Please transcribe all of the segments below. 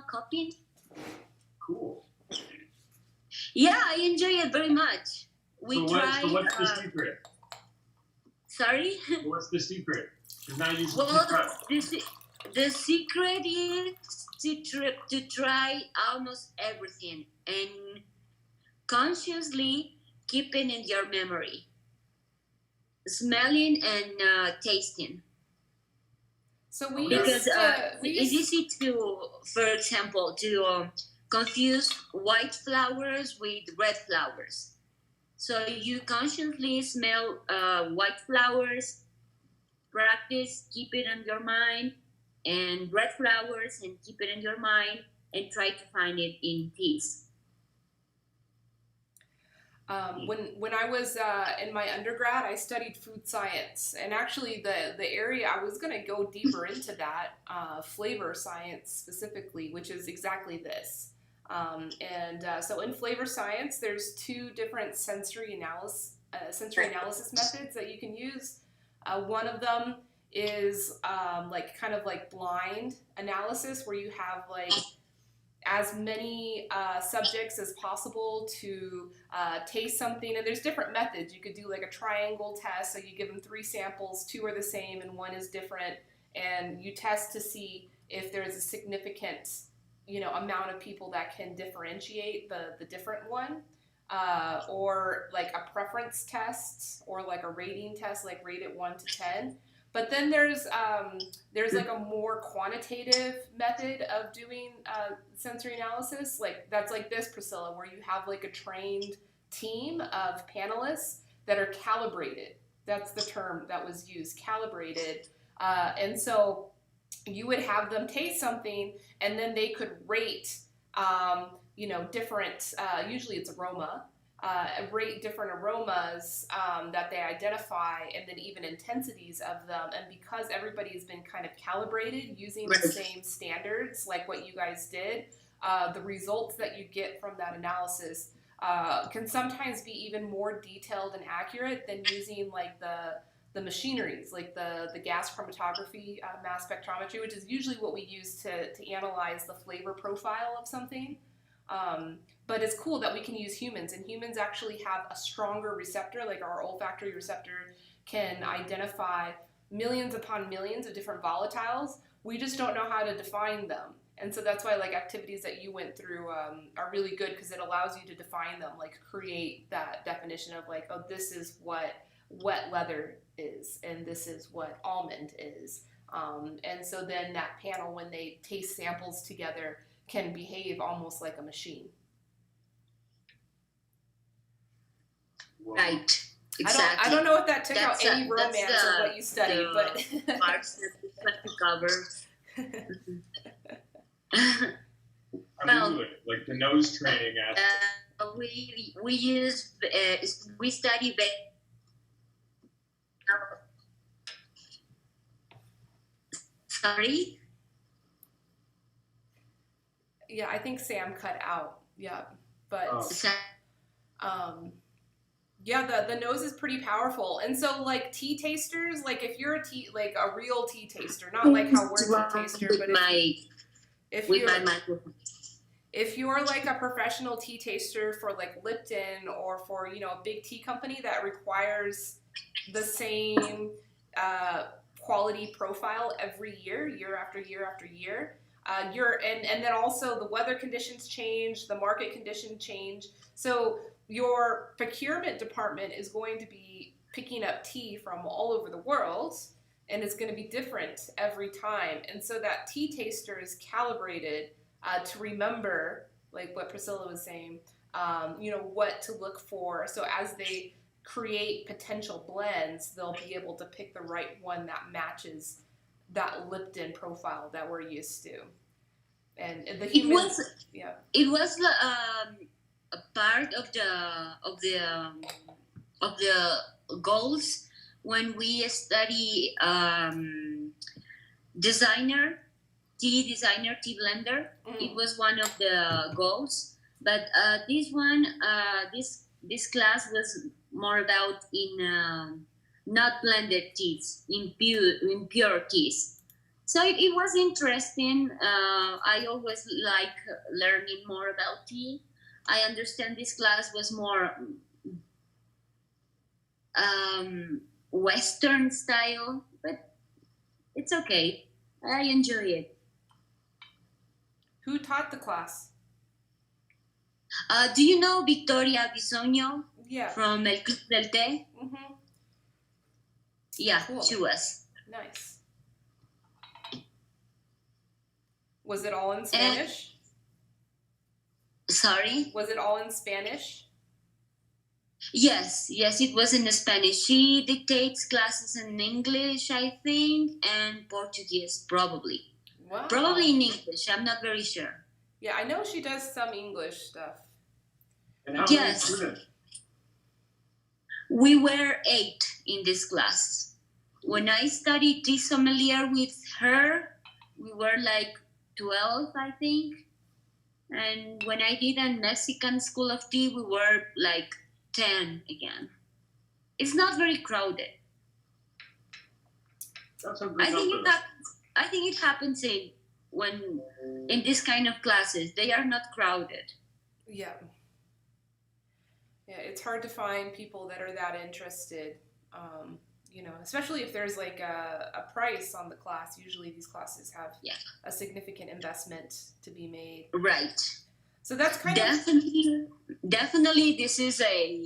copying. Cool. Yeah, I enjoy it very much. So what's the secret? Sorry? What's the secret? Not using Well, the secret is to try almost everything and consciously keeping in your memory, smelling and tasting. So because it's easy to, for example, to confuse white flowers with red flowers. So you consciously smell white flowers, practice, keep it in your mind, and red flowers, and keep it in your mind, and try to find it in teas. When I was in my undergrad, I studied food science, and actually the area I was going to go deeper into that flavor science specifically, which is exactly this. So in flavor science, there's two different sensory analysis methods that you can use. One of them is kind of like blind analysis, where you have like as many subjects as possible to taste something, and there's different methods. You could do like a triangle test, so you give them 3 samples, 2 are the same and 1 is different, and you test to see if there's a significant amount of people that can differentiate the different one, or like a preference test or like a rating test, like rate it 1 to 10. But then there's like a more quantitative method of doing sensory analysis. Like that's like this, Priscilla, where you have like a trained team of panelists that are calibrated. That's the term that was used, calibrated. And so you would have them taste something, and then they could rate, different. Usually it's aroma. Rate different aromas that they identify, and then even intensities of them. And because everybody's been kind of calibrated using the same standards like what you guys did, the results that you get from that analysis can sometimes be even more detailed and accurate than using like the machineries, like the gas chromatography, mass spectrometry, which is usually what we use to analyze the flavor profile of something. But it's cool that we can use humans, and humans actually have a stronger receptor. Like our olfactory receptor can identify millions upon millions of different volatiles. We just don't know how to define them. And so that's why like activities that you went through are really good, because it allows you to define them, like create that definition of like, oh, this is what wet leather is, and this is what almond is. And so then that panel, when they taste samples together, can behave almost like a machine. Right. Exactly. I don't know if that took out any romance of what you studied, but parts that we cover. Like the nose training aspect. We study sorry. Yeah, I think Sam cut out. Yeah, but yeah, the nose is pretty powerful. And so like tea tasters, like if you're a real tea taster, not like how we're a tea taster, but if you're like a professional tea taster for like Lipton, or for a big tea company that requires the same quality profile every year after year after year, and then also the weather conditions change, the market conditions change. So your procurement department is going to be picking up tea from all over the world, and it's going to be different every time. And so that tea taster is calibrated to remember, like what Priscilla was saying, what to look for. So as they create potential blends, they'll be able to pick the right one that matches that Lipton profile that we're used to. And the humans, it was a part of the goals when we study tea blender. It was one of the goals, but this class was more about in not blended teas, in pure teas. So it was interesting. I always like learning more about tea. I understand this class was more Western style, but it's okay. I enjoy it. Who taught the class? Do you know Victoria Bisogno Yeah. from El Club del Té? Mm-hmm. Yeah, Cool. she was. Nice. Was it all in Spanish? Sorry? Was it all in Spanish? Yes, it was in Spanish. She dictates classes in English, I think, and Portuguese, probably. Wow. Probably in English. I'm not very sure. Yeah, I know she does some English stuff. And how many Yes. students? We were 8 in this class. When I studied tea sommelier with her, we were like 12, I think. And when I did a Mexican school of tea, we were like 10 again. It's not very crowded. That's a good number. I think it happens in this kind of classes. They are not crowded. Yeah. Yeah, it's hard to find people that are that interested. Especially if there's like a price on the class. Usually these classes have a significant investment to be made. Right. So that's kind definitely this is a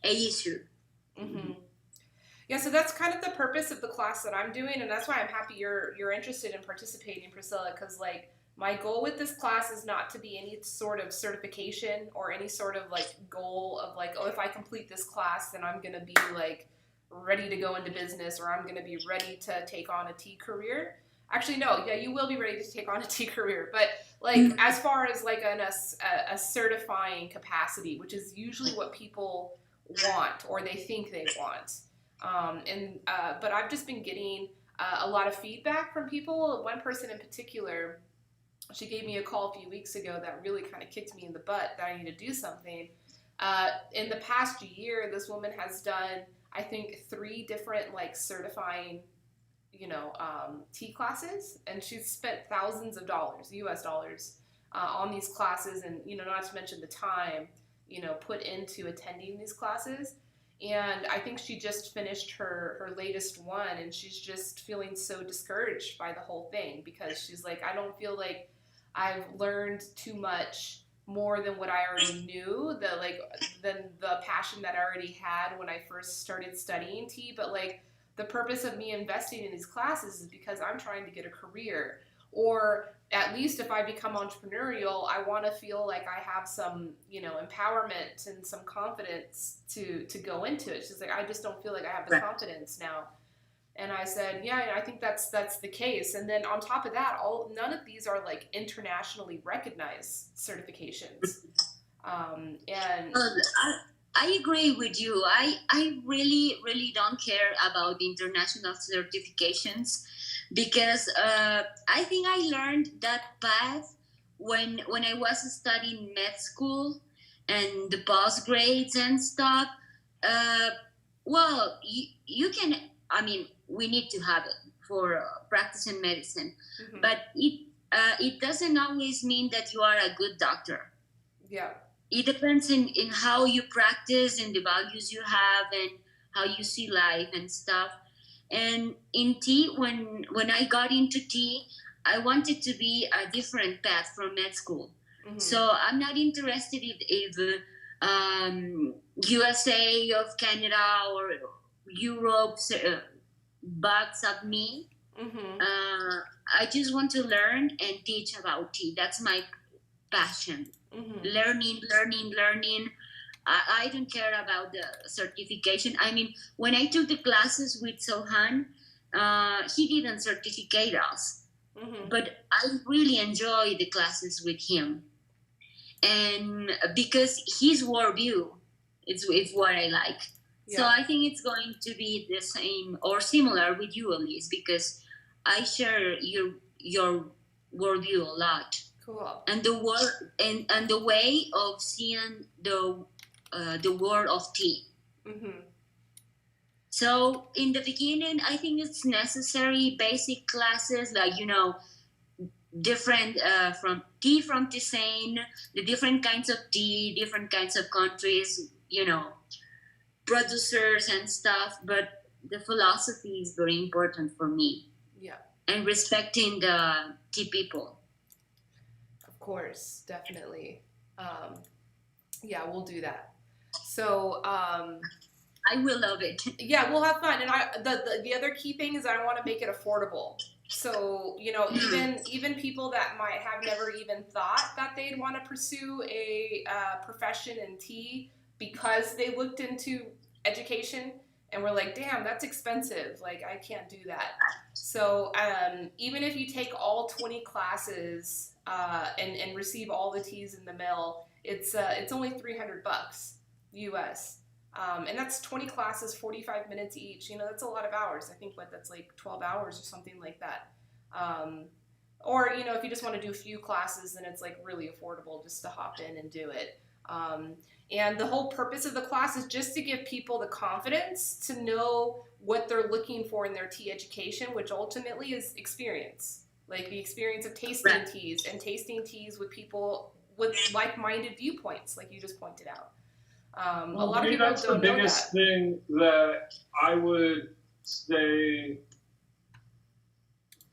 issue. Mm-hmm. Yeah, so that's kind of the purpose of the class that I'm doing, and that's why I'm happy you're interested in participating, Priscilla, because like my goal with this class is not to be any sort of certification or any sort of like goal of like, oh, if I complete this class, then I'm gonna be like ready to go into business, or I'm gonna be ready to take on a tea career. Actually, no, yeah, you will be ready to take on a tea career, but like as far as like a certifying capacity, which is usually what people want or they think they want. But I've just been getting a lot of feedback from people. One person in particular, she gave me a call a few weeks ago that really kind of kicked me in the butt that I need to do something. In the past year, this woman has done, I think, 3 different like certifying, tea classes, and she's spent thousands of dollars, US dollars, on these classes, and not to mention the time, put into attending these classes. And I think she just finished her latest one, and she's just feeling so discouraged by the whole thing because she's like, I don't feel like I've learned too much more than what I already knew, than the passion that I already had when I first started studying tea. But like the purpose of me investing in these classes is because I'm trying to get a career, or at least if I become entrepreneurial, I want to feel like I have some, empowerment and some confidence to go into it. She's like, I just don't feel like I have the confidence now. And I said, yeah, I think that's the case. And then on top of that, none of these are like internationally recognized certifications. I agree with you. I really, really don't care about international certifications because I think I learned that path when I was studying med school and the post grades and stuff. Well, you can, we need to have it for practicing medicine, but it doesn't always mean that you are a good doctor. Yeah. It depends in how you practice and the values you have and how you see life and stuff. And in tea, when I got into tea, I wanted to be a different path from med school. Mm-hmm. So I'm not interested if USA of Canada or Europe bugs at me. Mm-hmm. I just want to learn and teach about tea. That's my passion. Mm-hmm. Learning. I don't care about the certification. When I took the classes with Sohan, he didn't certificate us, but I really enjoy the classes with him, and because his worldview is what I like. Yeah. So I think it's going to be the same or similar with you, Elise, because I share your worldview a lot. Cool. And the word and the way of seeing the world of tea. Mm-hmm. So in the beginning, I think it's necessary basic classes like different from tea from Tisane, the different kinds of tea, different kinds of countries, producers and stuff. But the philosophy is very important for me. Yeah. And respecting the tea people. Of course, definitely. Yeah, we'll do that. So, I will love it. yeah, we'll have fun. And the other key thing is I want to make it affordable. So, even people that might have never even thought that they'd want to pursue a profession in tea because they looked into education and were like, damn, that's expensive. Like, I can't do that. So, even if you take all 20 classes and receive all the teas in the mail, it's only $300 US. And that's 20 classes, 45 minutes each. That's a lot of hours. I think that's like 12 hours or something like that. Or, if you just want to do a few classes, then it's like really affordable just to hop in and do it. And the whole purpose of the class is just to give people the confidence to know what they're looking for in their tea education, which ultimately is experience. Like the experience of tasting teas and tasting teas with people with like-minded viewpoints, like you just pointed out. A lot of people that's don't the know biggest that. thing that I would say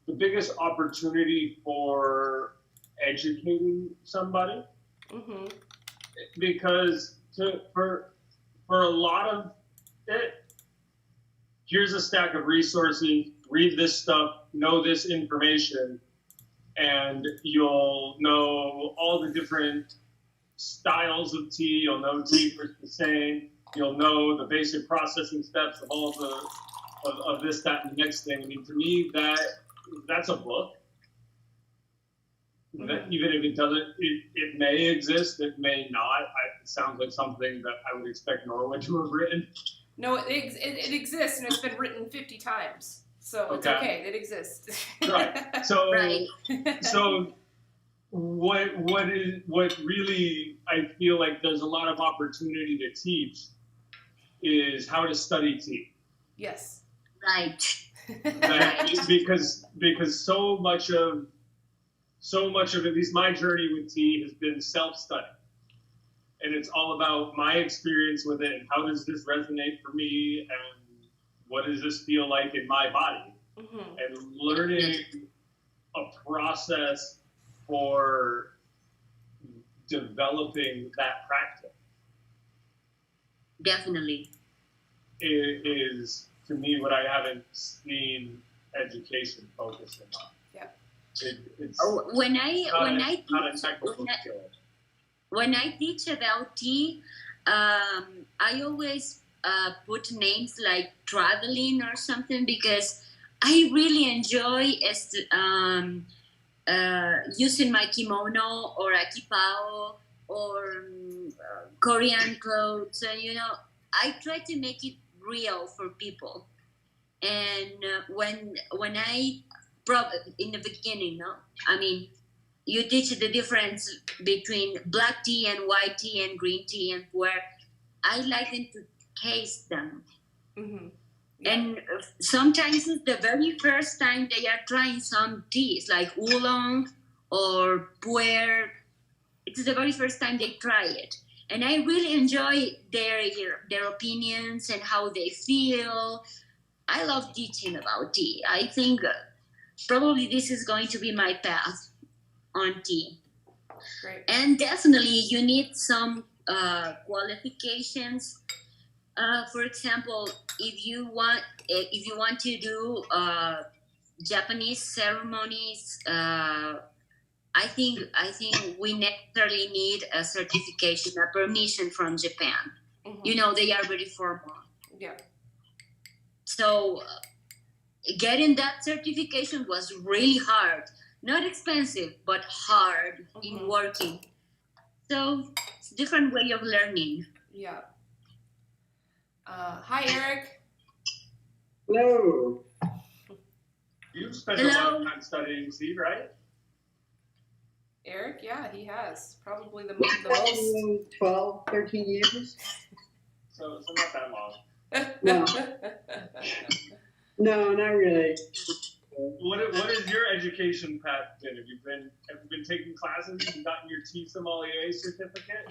the biggest opportunity for educating somebody, Mm-hmm. because for a lot of it, here's a stack of resources, read this stuff, know this information, and you'll know all the different styles of tea. You'll know tea versus the same. You'll know the basic processing steps of all of this, that, and the next thing. I mean, to me, that's a book. That even if it doesn't, it may exist, it may not. It sounds like something that I would expect Norwood to have written. No, it exists and it's been written 50 times. So it's okay. It exists. Right. So, Right. So what really I feel like there's a lot of opportunity to teach is how to study tea. Yes. Right. Because so much of at least my journey with tea has been self-study. And it's all about my experience with it and how does this resonate for me and what does this feel like in my body? Mm-hmm. And learning a process for developing that practice. Definitely. Is to me what I haven't seen education focusing on. Yeah. It's when I not a technical skill. When I teach about tea, I always put names like traveling or something because I really enjoy using my kimono or a kipao or Korean clothes. I try to make it real for people. And when I in the beginning, you teach the difference between black tea and white tea and green tea, and where I like them to taste them. Mm-hmm. Yeah. And sometimes it's the very first time they are trying some teas like oolong or pu'er. It's the very first time they try it. And I really enjoy their opinions and how they feel. I love teaching about tea. I think probably this is going to be my path on tea. Great. And definitely you need some qualifications. For example, if you want to do Japanese ceremonies, I think we necessarily need a certification, a permission from Japan. Mm-hmm. They are very formal. Yeah. So getting that certification was really hard. Not expensive, but hard in working. So it's a different way of learning. Yeah. Hi, Eric. Hello. You've spent a lot of time studying tea, right? Eric, yeah, he has. Probably the most. 12, 13 years. So not that long. No, no, not really. What is your education path been? Have you been taking classes and gotten your tea sommelier certificate?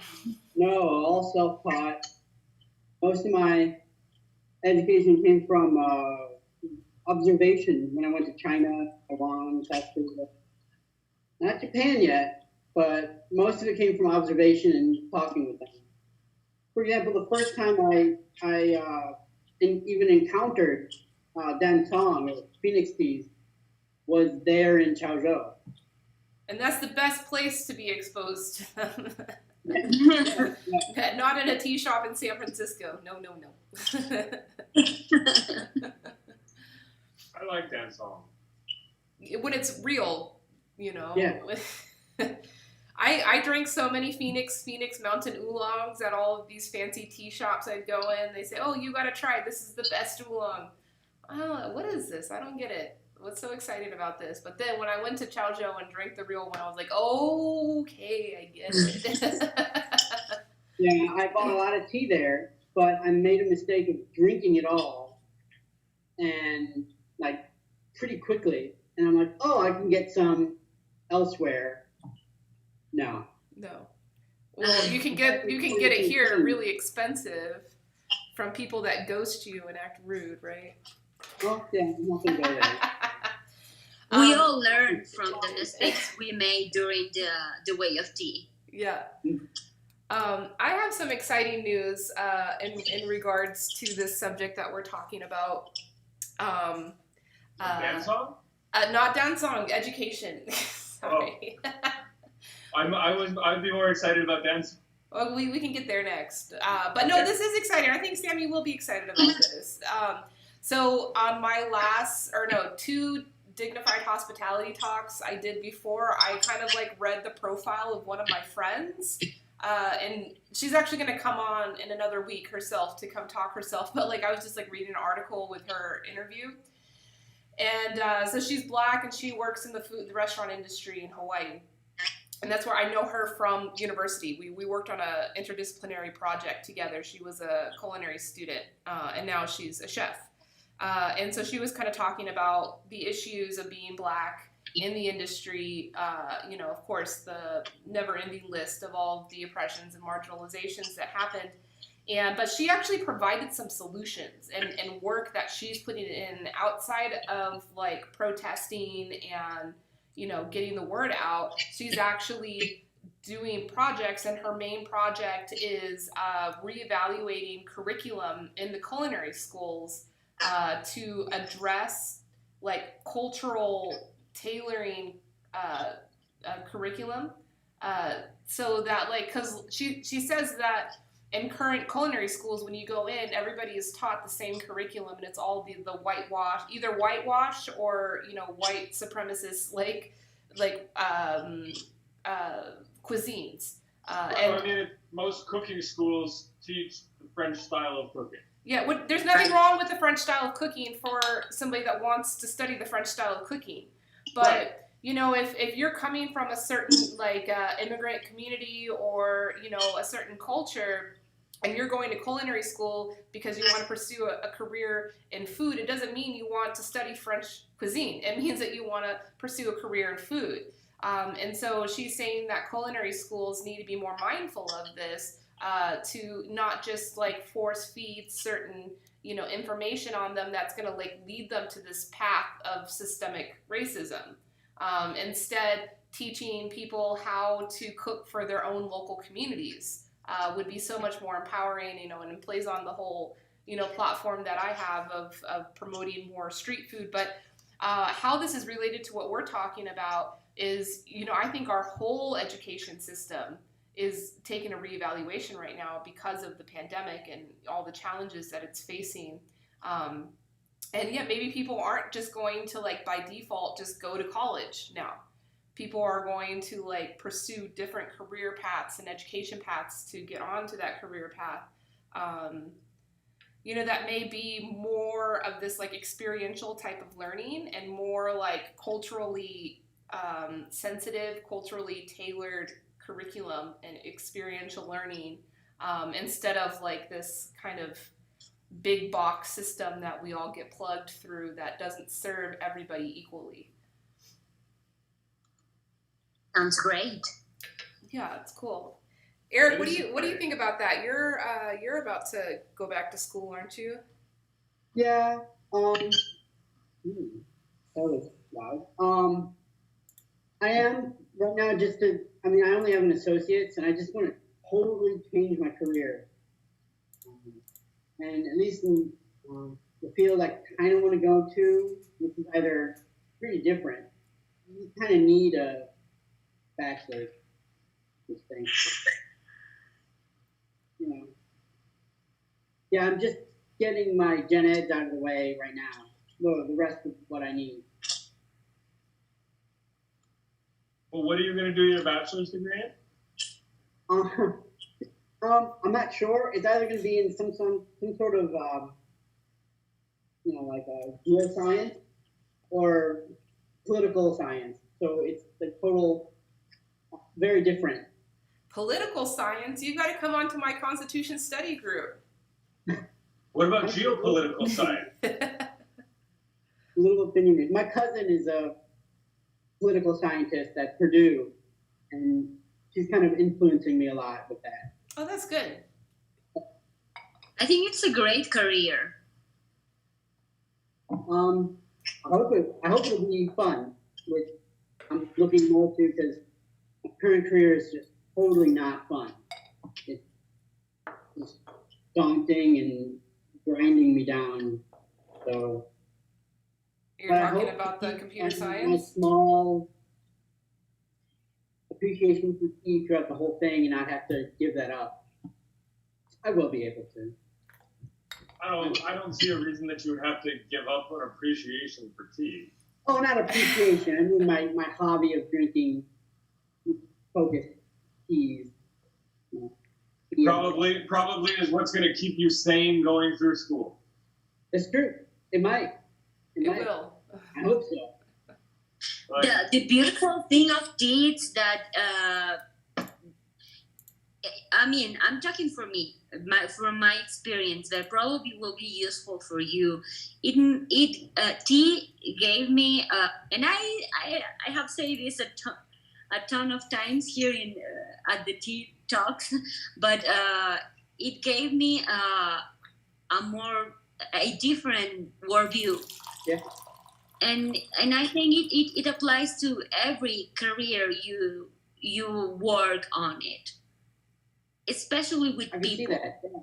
No, all self-taught. Most of my education came from observation when I went to China, Taiwan, South Korea. Not Japan yet, but most of it came from observation and talking with them. For example, the first time I even encountered dancong or phoenix teas was there in Chaozhou. And that's the best place to be exposed to them. Not in a tea shop in San Francisco. No, no, no. I like dancong. When it's real, you know. Yeah. I drank so many Phoenix Mountain oolongs at all of these fancy tea shops I'd go in. They say, "Oh, you gotta try. This is the best oolong." Oh, what is this? I don't get it. What's so exciting about this? But then when I went to Chaozhou and drank the real one, I was like, okay, I get it. Yeah, I bought a lot of tea there, but I made a mistake of drinking it all, and like pretty quickly. And I'm like, oh, I can get some elsewhere. No. No. Well, you can get it here really expensive from people that ghost you and act rude, right? Oh, yeah, nothing go there. We all learn from the mistakes we made during the way of tea. Yeah. I have some exciting news in regards to this subject that we're talking about. Dancong? Not dancong, education. Sorry. I'd be more excited about dance. Well, we can get there next. But no, this is exciting. I think Sammy will be excited about this. So on my two Dignified Hospitality talks I did before, I kind of like read the profile of one of my friends. And she's actually going to come on in another week herself to come talk herself. But like I was just like reading an article with her interview. And so she's Black and she works in the restaurant industry in Hawaii. And that's where I know her from university. We worked on an interdisciplinary project together. She was a culinary student, and now she's a chef. And so she was kind of talking about the issues of being Black in the industry, of course, the never-ending list of all of the oppressions and marginalizations that happened. But she actually provided some solutions and work that she's putting in outside of like protesting and getting the word out. She's actually doing projects, and her main project is reevaluating curriculum in the culinary schools to address like cultural tailoring curriculum. So that because she says that in current culinary schools, when you go in, everybody is taught the same curriculum, and it's all the whitewash, either whitewash or white supremacist cuisines. Most cooking schools teach the French style of cooking. Yeah, there's nothing wrong with the French style of cooking for somebody that wants to study the French style of cooking, but. Right. If you're coming from a certain immigrant community or a certain culture, and you're going to culinary school because you want to pursue a career in food, it doesn't mean you want to study French cuisine. It means that you want to pursue a career in food. And so she's saying that culinary schools need to be more mindful of this, to not just force feed certain information on them that's going to lead them to this path of systemic racism. Instead, teaching people how to cook for their own local communities would be so much more empowering, and it plays on the whole, platform that I have of promoting more street food. But how this is related to what we're talking about is, I think our whole education system is taking a reevaluation right now because of the pandemic and all the challenges that it's facing. And yeah, maybe people aren't just going to by default just go to college now. People are going to pursue different career paths and education paths to get onto that career path. That may be more of this experiential type of learning and more culturally sensitive, culturally tailored curriculum and experiential learning, instead of this kind of big box system that we all get plugged through that doesn't serve everybody equally. Sounds great. Yeah, it's cool. Eric, what do you think about that? You're about to go back to school, aren't you? Yeah. That was loud. I am right now I only have an associate's and I just want to totally change my career. And at least in the field I kind of want to go to, which is either pretty different. You kind of need a bachelor's, this thing. You know. Yeah, I'm just getting my gen eds out of the way right now. The rest of what I need. Well, what are you going to do your bachelor's degree in? I'm not sure. It's either going to be in some sort of like geoscience or political science. So it's the total very different. Political science? You got to come onto my Constitution study group. What about geopolitical science? Little opinion. My cousin is a political scientist at Purdue, and she's kind of influencing me a lot with that. Oh, that's good. I think it's a great career. I hope it'll be fun, which I'm looking forward to because my current career is just totally not fun. It's just daunting and grinding me down. So You're talking about the computer science? My small appreciation for tea throughout the whole thing and not have to give that up. I will be able to. I don't see a reason that you would have to give up on appreciation for tea. Oh, not appreciation. I mean my hobby of drinking focused teas. Probably is what's going to keep you sane going through school. It's true. It might. It will. I hope so. The beautiful thing of tea is that I'm talking for me, from my experience, that probably will be useful for you. Tea gave me, and I have said this a ton of times here at the tea talks, but it gave me a different worldview. Yeah. And I think it applies to every career you work on it, especially with I can people. see that. Yeah.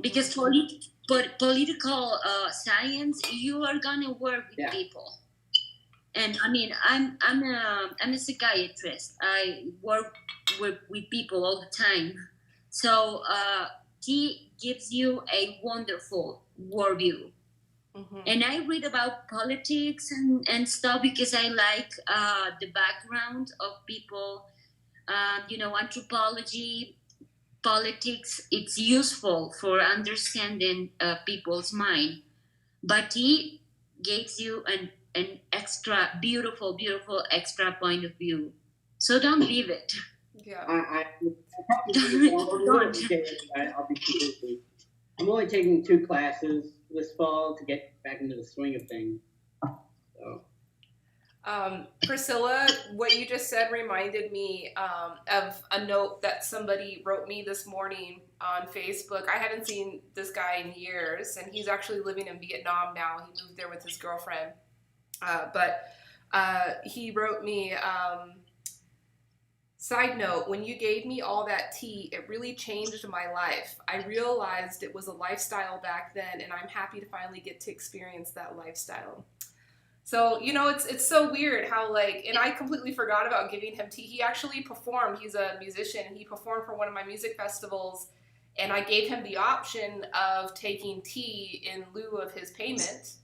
Because political science, you are gonna work with people. And I'm a psychiatrist. I work with people all the time. So tea gives you a wonderful worldview. Mm-hmm. And I read about politics and stuff because I like the background of people. Anthropology, politics, it's useful for understanding people's mind. But tea gives you an extra beautiful extra point of view. So don't leave it. Yeah. I'll be too busy. I'm only taking 2 classes this fall to get back into the swing of things. So. Priscilla, what you just said reminded me of a note that somebody wrote me this morning on Facebook. I haven't seen this guy in years, and he's actually living in Vietnam now. He moved there with his girlfriend. But he wrote me, side note, when you gave me all that tea, it really changed my life. I realized it was a lifestyle back then, and I'm happy to finally get to experience that lifestyle. So, it's so weird how, and I completely forgot about giving him tea. He actually performed. He's a musician, and he performed for one of my music festivals, and I gave him the option of taking tea in lieu of his payment.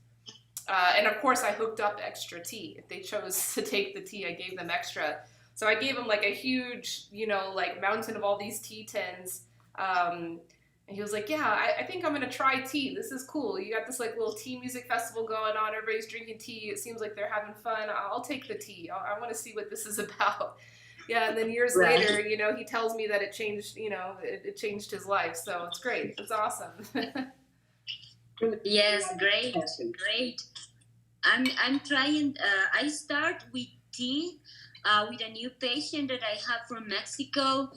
And, of course, I hooked up extra tea. If they chose to take the tea, I gave them extra. So I gave him a huge, mountain of all these tea tins. And he was like, yeah, I think I'm going to try tea. This is cool. You got this little tea music festival going on. Everybody's drinking tea. It seems like they're having fun. I'll take the tea. I want to see what this is about. Yeah. And then years later, he tells me that it changed, it changed his life. So it's great. It's awesome. Yes, great, great. I'm trying. I start with tea. With a new patient that I have from Mexico.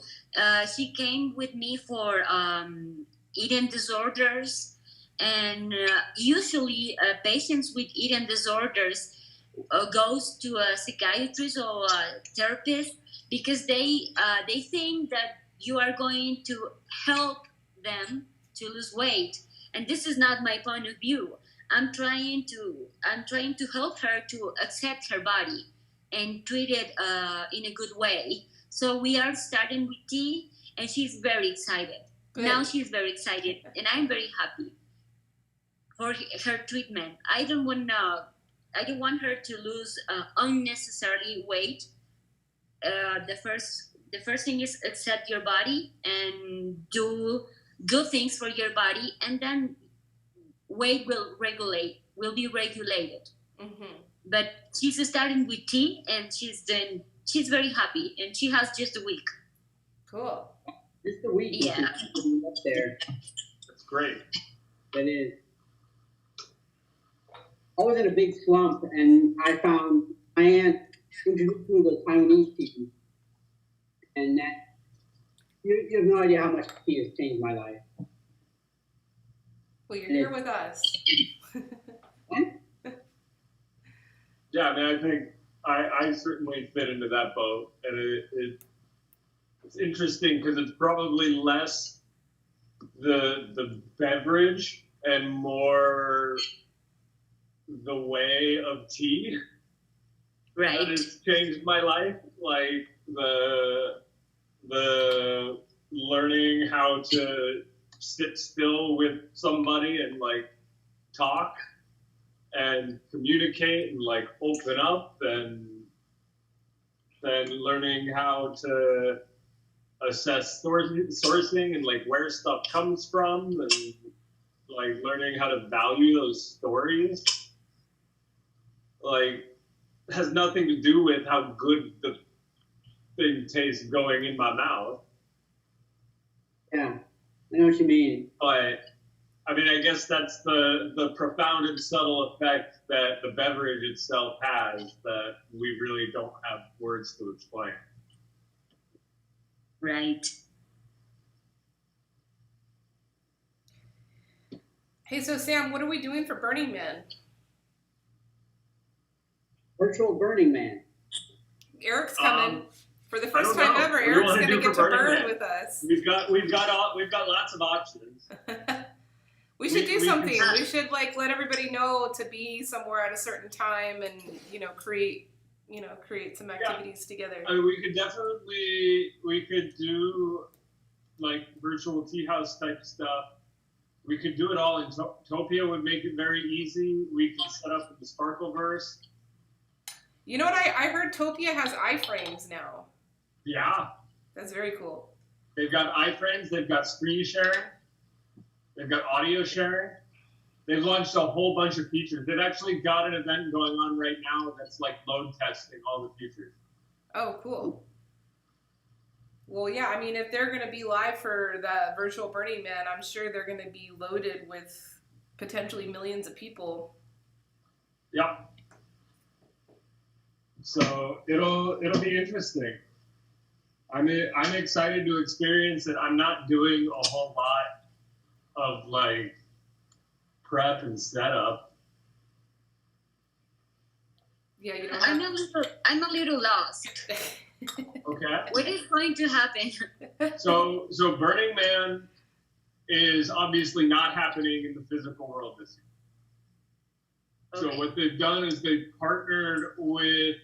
She came with me for eating disorders, and usually patients with eating disorders goes to a psychiatrist or a therapist because they think that you are going to help them to lose weight, and this is not my point of view. I'm trying to help her to accept her body and treat it in a good way. So we are starting with tea, and she's very excited. Good. Now she's very excited, and I'm very happy for her treatment. I don't want her to lose unnecessarily weight. The first thing is accept your body and do good things for your body, and then weight will be regulated. Mm-hmm. But she's starting with tea, and she's very happy, and she has just a week. Cool. Just a week. Yeah. Up there. That's great. That is. I was in a big slump, and I found my aunt introduced me to Taiwanese tea, and that you have no idea how much tea has changed my life. Well, you're here with us. Yeah, I mean, I think I certainly fit into that boat, and it's interesting because it's probably less the beverage and more the way of tea Right. that has changed my life. Like the learning how to sit still with somebody and like talk and communicate and like open up, and then learning how to assess sourcing and like where stuff comes from, and like learning how to value those stories, like has nothing to do with how good the thing tastes going in my mouth. Yeah, I know what you mean. But I mean, I guess that's the profound and subtle effect that the beverage itself has that we really don't have words to explain. Right. Hey, so Sam, what are we doing for Burning Man? Virtual Burning Man. Eric's coming for the I first don't time know. ever. What do you Eric's wanna gonna do get to for Burning burn Man? with us. We've got lots of options. We should do we something. can- We should like let everybody know to be somewhere at a certain time and create some activities together. I mean, we could do like virtual tea house type stuff. We could do it all in Topia would make it very easy. We can set up the Sparkleverse. You know what? I heard Topia has iframes now. Yeah. That's very cool. They've got iframes, they've got screen sharing, they've got audio sharing. They've launched a whole bunch of features. They've actually got an event going on right now that's like load testing all the features. Oh, cool. Well, yeah, I mean, if they're going to be live for the virtual Burning Man, I'm sure they're going to be loaded with potentially millions of people. Yep. So it'll be interesting. I'm excited to experience it. I'm not doing a whole lot of like prep and setup. Yeah, you don't I'm have... I'm a little lost. Okay. What is going to happen? So Burning Man is obviously not happening in the physical world this year. Okay. So what they've done is they've partnered with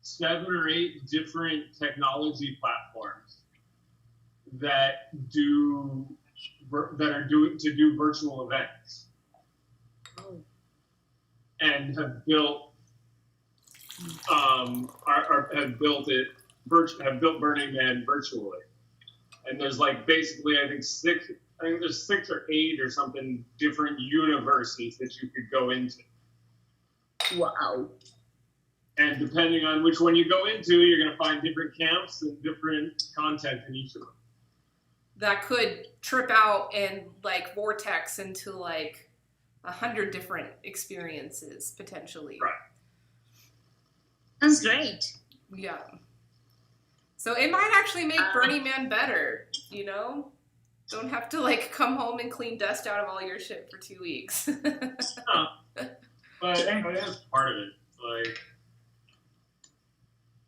7 or 8 different technology platforms that are doing to do virtual events, and have built have built Burning Man virtually. And there's like basically there's 6 or 8 or something different universes that you could go into. Wow. And depending on which one you go into, you're going to find different camps and different content in each of them. That could trip out and like vortex into like 100 different experiences potentially. Right. Sounds great. Yeah. So it might actually make Burning Man better, you know? Don't have to like come home and clean dust out of all your shit for 2 weeks. But that's part of it. Like,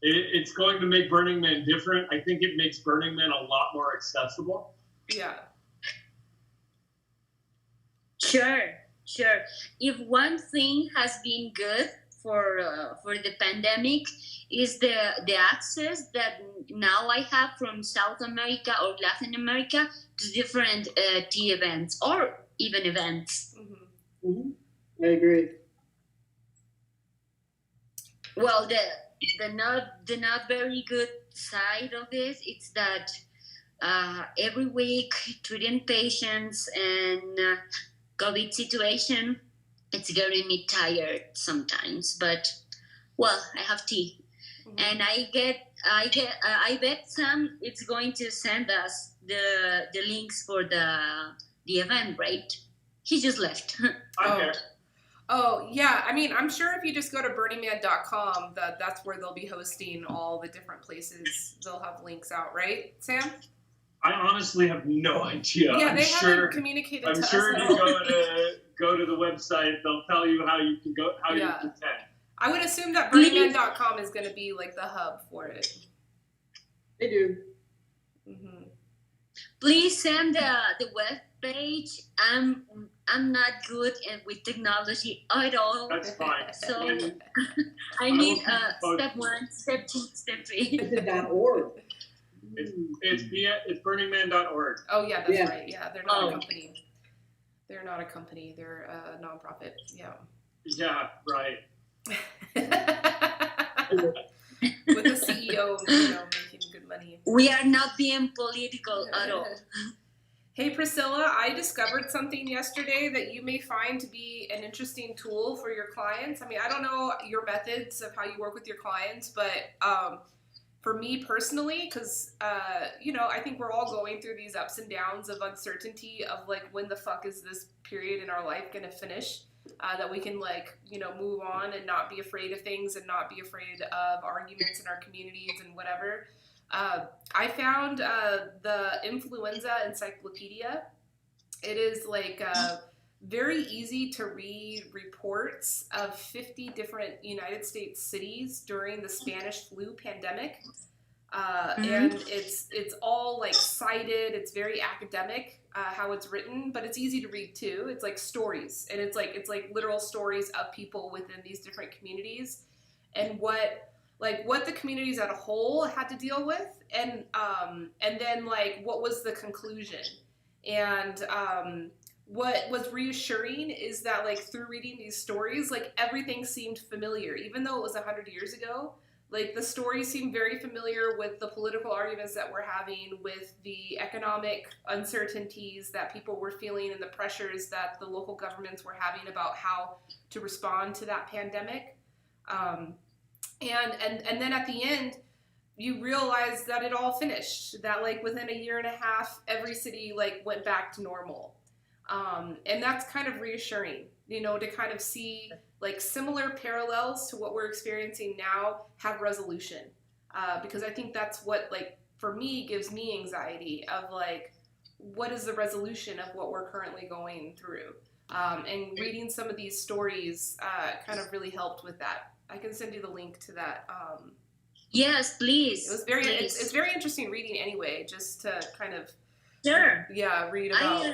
it's going to make Burning Man different. I think it makes Burning Man a lot more accessible. Yeah. Sure. If one thing has been good for the pandemic is the access that now I have from South America or Latin America to different tea events or even events. Mm-hmm. I agree. Well, the not very good side of this is that every week treating patients and COVID situation, it's getting me tired sometimes. But well, I have tea, and I bet Sam it's going to send us the links for the event, right? He just left. Okay. Oh, yeah. I mean, I'm sure if you just go to burningman.com, that's where they'll be hosting all the different places. They'll have links out, right, Sam? I honestly have no idea. Yeah, I'm they sure, haven't communicated I'm to sure us if at you all. go to the website, they'll tell you how you can go, how you Yeah. can attend. I would assume that burningman.com is going to be like the hub for it. They do. Mm-hmm. Please send the web page. I'm not good with technology at all. That's fine. So And I need will step 1, step 2, step 3. Is it .org? it's burningman.org. Oh, yeah, that's Yeah. right. Yeah, they're not Oh. a company. They're not a company. They're a nonprofit. Yeah. Yeah, right. With the CEO, making good money. We are not being political at all. Hey Priscilla, I discovered something yesterday that you may find to be an interesting tool for your clients. I mean, I don't know your methods of how you work with your clients, but for me personally, because, I think we're all going through these ups and downs of uncertainty of like, when the fuck is this period in our life going to finish? That we can move on and not be afraid of things and not be afraid of arguments in our communities and whatever. I found the Influenza Encyclopedia. It is like very easy to read reports of 50 different United States cities during the Spanish flu pandemic. And it's all like cited. It's very academic how it's written, but it's easy to read too. It's like stories, and it's like literal stories of people within these different communities, and what the communities as a whole had to deal with, and then like what was the conclusion, and what was reassuring is that like through reading these stories, like everything seemed familiar, even though it was 100 years ago. Like the stories seem very familiar with the political arguments that we're having, with the economic uncertainties that people were feeling, and the pressures that the local governments were having about how to respond to that pandemic. And then at the end, you realize that it all finished. That like within a year and a half, every city like went back to normal. And that's kind of reassuring, to kind of see like similar parallels to what we're experiencing now have resolution. Because I think that's what, like, for me, gives me anxiety of like, what is the resolution of what we're currently going through? And reading some of these stories kind of really helped with that. I can send you the link to that. Yes, please. It was it's very interesting reading anyway, just to kind of read about.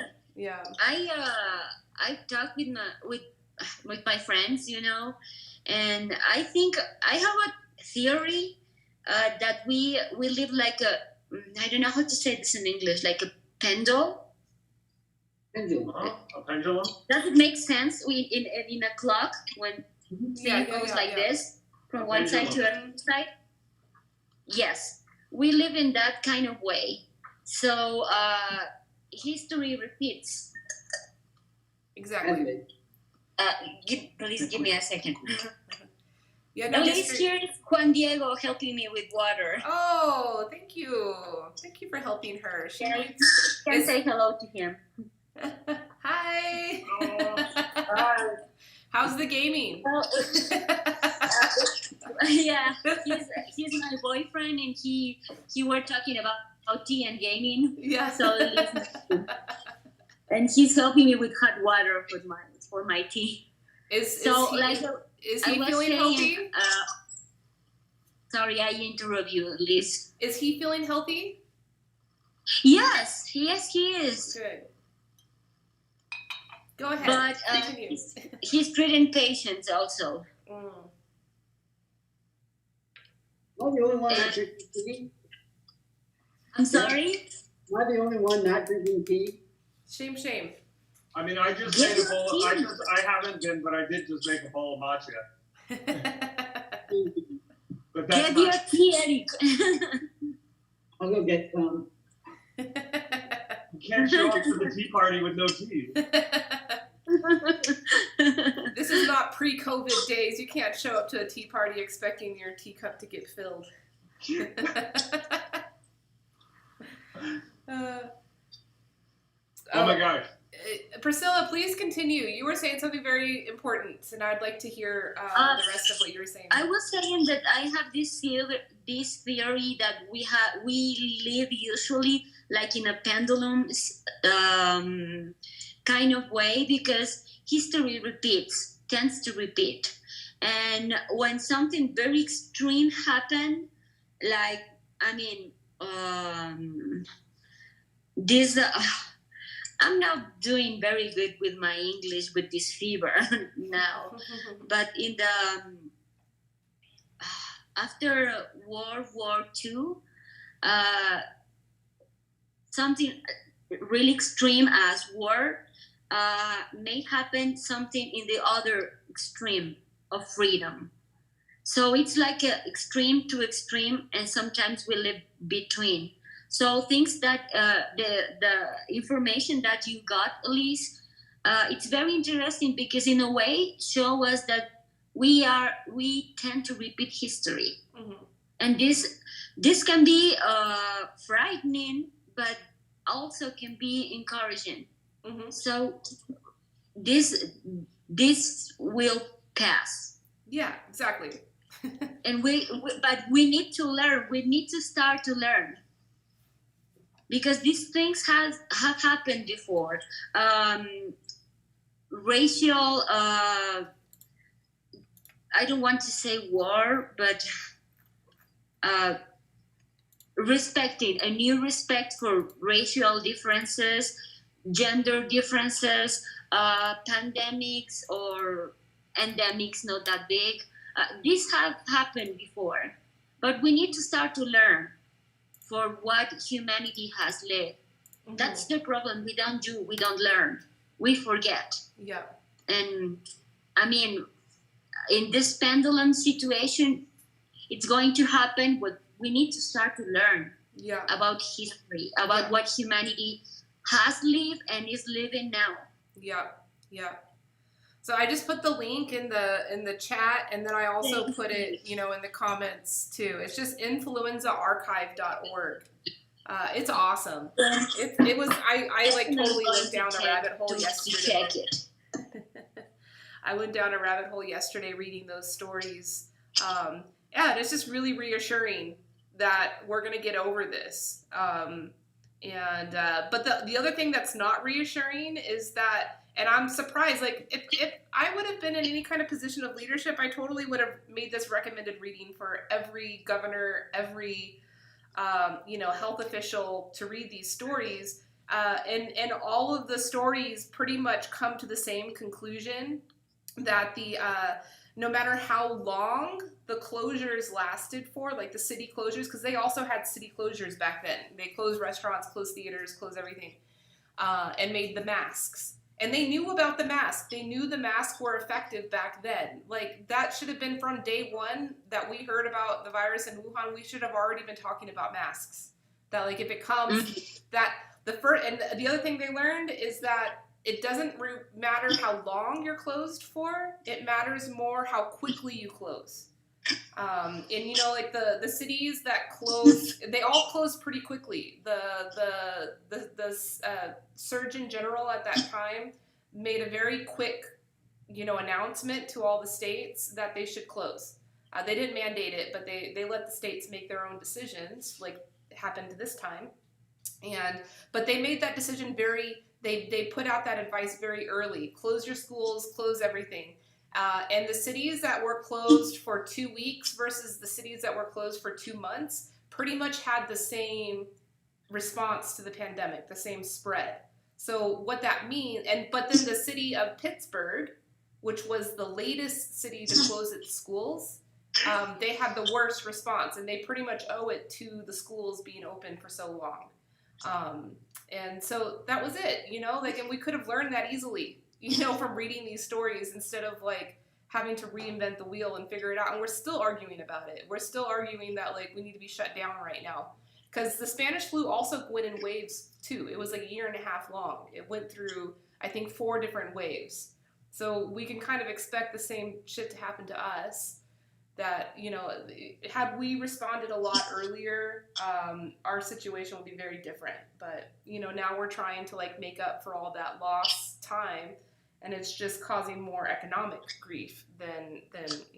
I talked with my friends, and I think I have a theory that we live like I don't know how to say this in English, like a pendulum. A pendulum? Does it make sense? In a clock when it goes like this from one side to the other side? Yes, we live in that kind of way. So history repeats. Exactly. Please give me a second. Yeah, At least here is Juan Diego helping me with water. Oh, thank you. Thank you for helping her. She Can say hello to him. Hi. Hi. How's the gaming? Well, yeah, he's my boyfriend, and he were talking about tea and gaming. Yeah. So and he's helping me with hot water for my tea. Is So he, like is I he was feeling saying, healthy? Sorry, I interrupt you, Liz. Is he feeling healthy? Yes, he is. Good. Go ahead. But Continue. he's treating patients also. Mm. Am I the only one not drinking tea? I'm sorry. Am I the only one not drinking tea? Shame. I mean, I just made a bowl. I haven't been, but I did just make a bowl of matcha. But that's Get your not, tea, Eric. I'll go get some. you can't show up to the tea party with no tea. This is not pre-COVID days. You can't show up to a tea party expecting your teacup to get filled. Oh my gosh. Priscilla, please continue. You were saying something very important, and I'd like to hear the rest of what you were saying. I was saying that I have this theory that we live usually like in a pendulum kind of way, because history tends to repeat, and when something very extreme happen, like this. I'm not doing very good with my English with this fever now, but in the after World War II, something really extreme as war may happen something in the other extreme of freedom. So it's like a extreme to extreme, and sometimes we live between. So things that the information that you got, Elise, it's very interesting, because in a way show us that we tend to repeat history, and this can be frightening, but also can be encouraging. So this will pass. Yeah, exactly. And but we need to learn. We need to start to learn, because these things have happened before. Racial, I don't want to say war, but respecting a new respect for racial differences, gender differences, pandemics or endemics, not that big. These have happened before, but we need to start to learn for what humanity has lived. That's the problem. We don't learn. We forget. Yeah. And I mean, in this pendulum situation, it's going to happen, but we need to start to learn about history, about what humanity has lived and is living now. Yeah. So I just put the link in the chat, and then I also put it, in the comments too. It's just influenzaarchive.org. It's awesome. It was I like totally went down a rabbit hole yesterday. I went down a rabbit hole yesterday reading those stories. And it's just really reassuring that we're gonna get over this. But the other thing that's not reassuring is that. And I'm surprised, like, if I would have been in any kind of position of leadership, I totally would have made this recommended reading for every governor, every, health official to read these stories. And all of the stories pretty much come to the same conclusion that no matter how long the closures lasted for, like the city closures, because they also had city closures back then. They closed restaurants, closed theaters, closed everything, and made the masks. And they knew about the mask. They knew the masks were effective back then. Like, that should have been from day one that we heard about the virus in Wuhan. We should have already been talking about masks. That, like, if it comes, that and the other thing they learned is that it doesn't matter how long you're closed for. It matters more how quickly you close. And like the cities that closed, they all closed pretty quickly. The Surgeon General at that time made a very quick announcement to all the states that they should close. They didn't mandate it, but they let the states make their own decisions, like happened this time. But they made that decision they put out that advice very early. Close your schools, close everything. And the cities that were closed for 2 weeks versus the cities that were closed for 2 months pretty much had the same response to the pandemic, the same spread. So what that means, but then the city of Pittsburgh, which was the latest city to close its schools, they had the worst response, and they pretty much owe it to the schools being open for so long. And so that was it, and we could have learned that easily, from reading these stories instead of like having to reinvent the wheel and figure it out. And we're still arguing about it. We're still arguing that like we need to be shut down right now. Because the Spanish flu also went in waves too. It was like 1.5 years long. It went through, I think, 4 different waves. So we can kind of expect the same shit to happen to us. That, had we responded a lot earlier, our situation would be very different. But, now we're trying to like make up for all that lost time, and it's just causing more economic grief than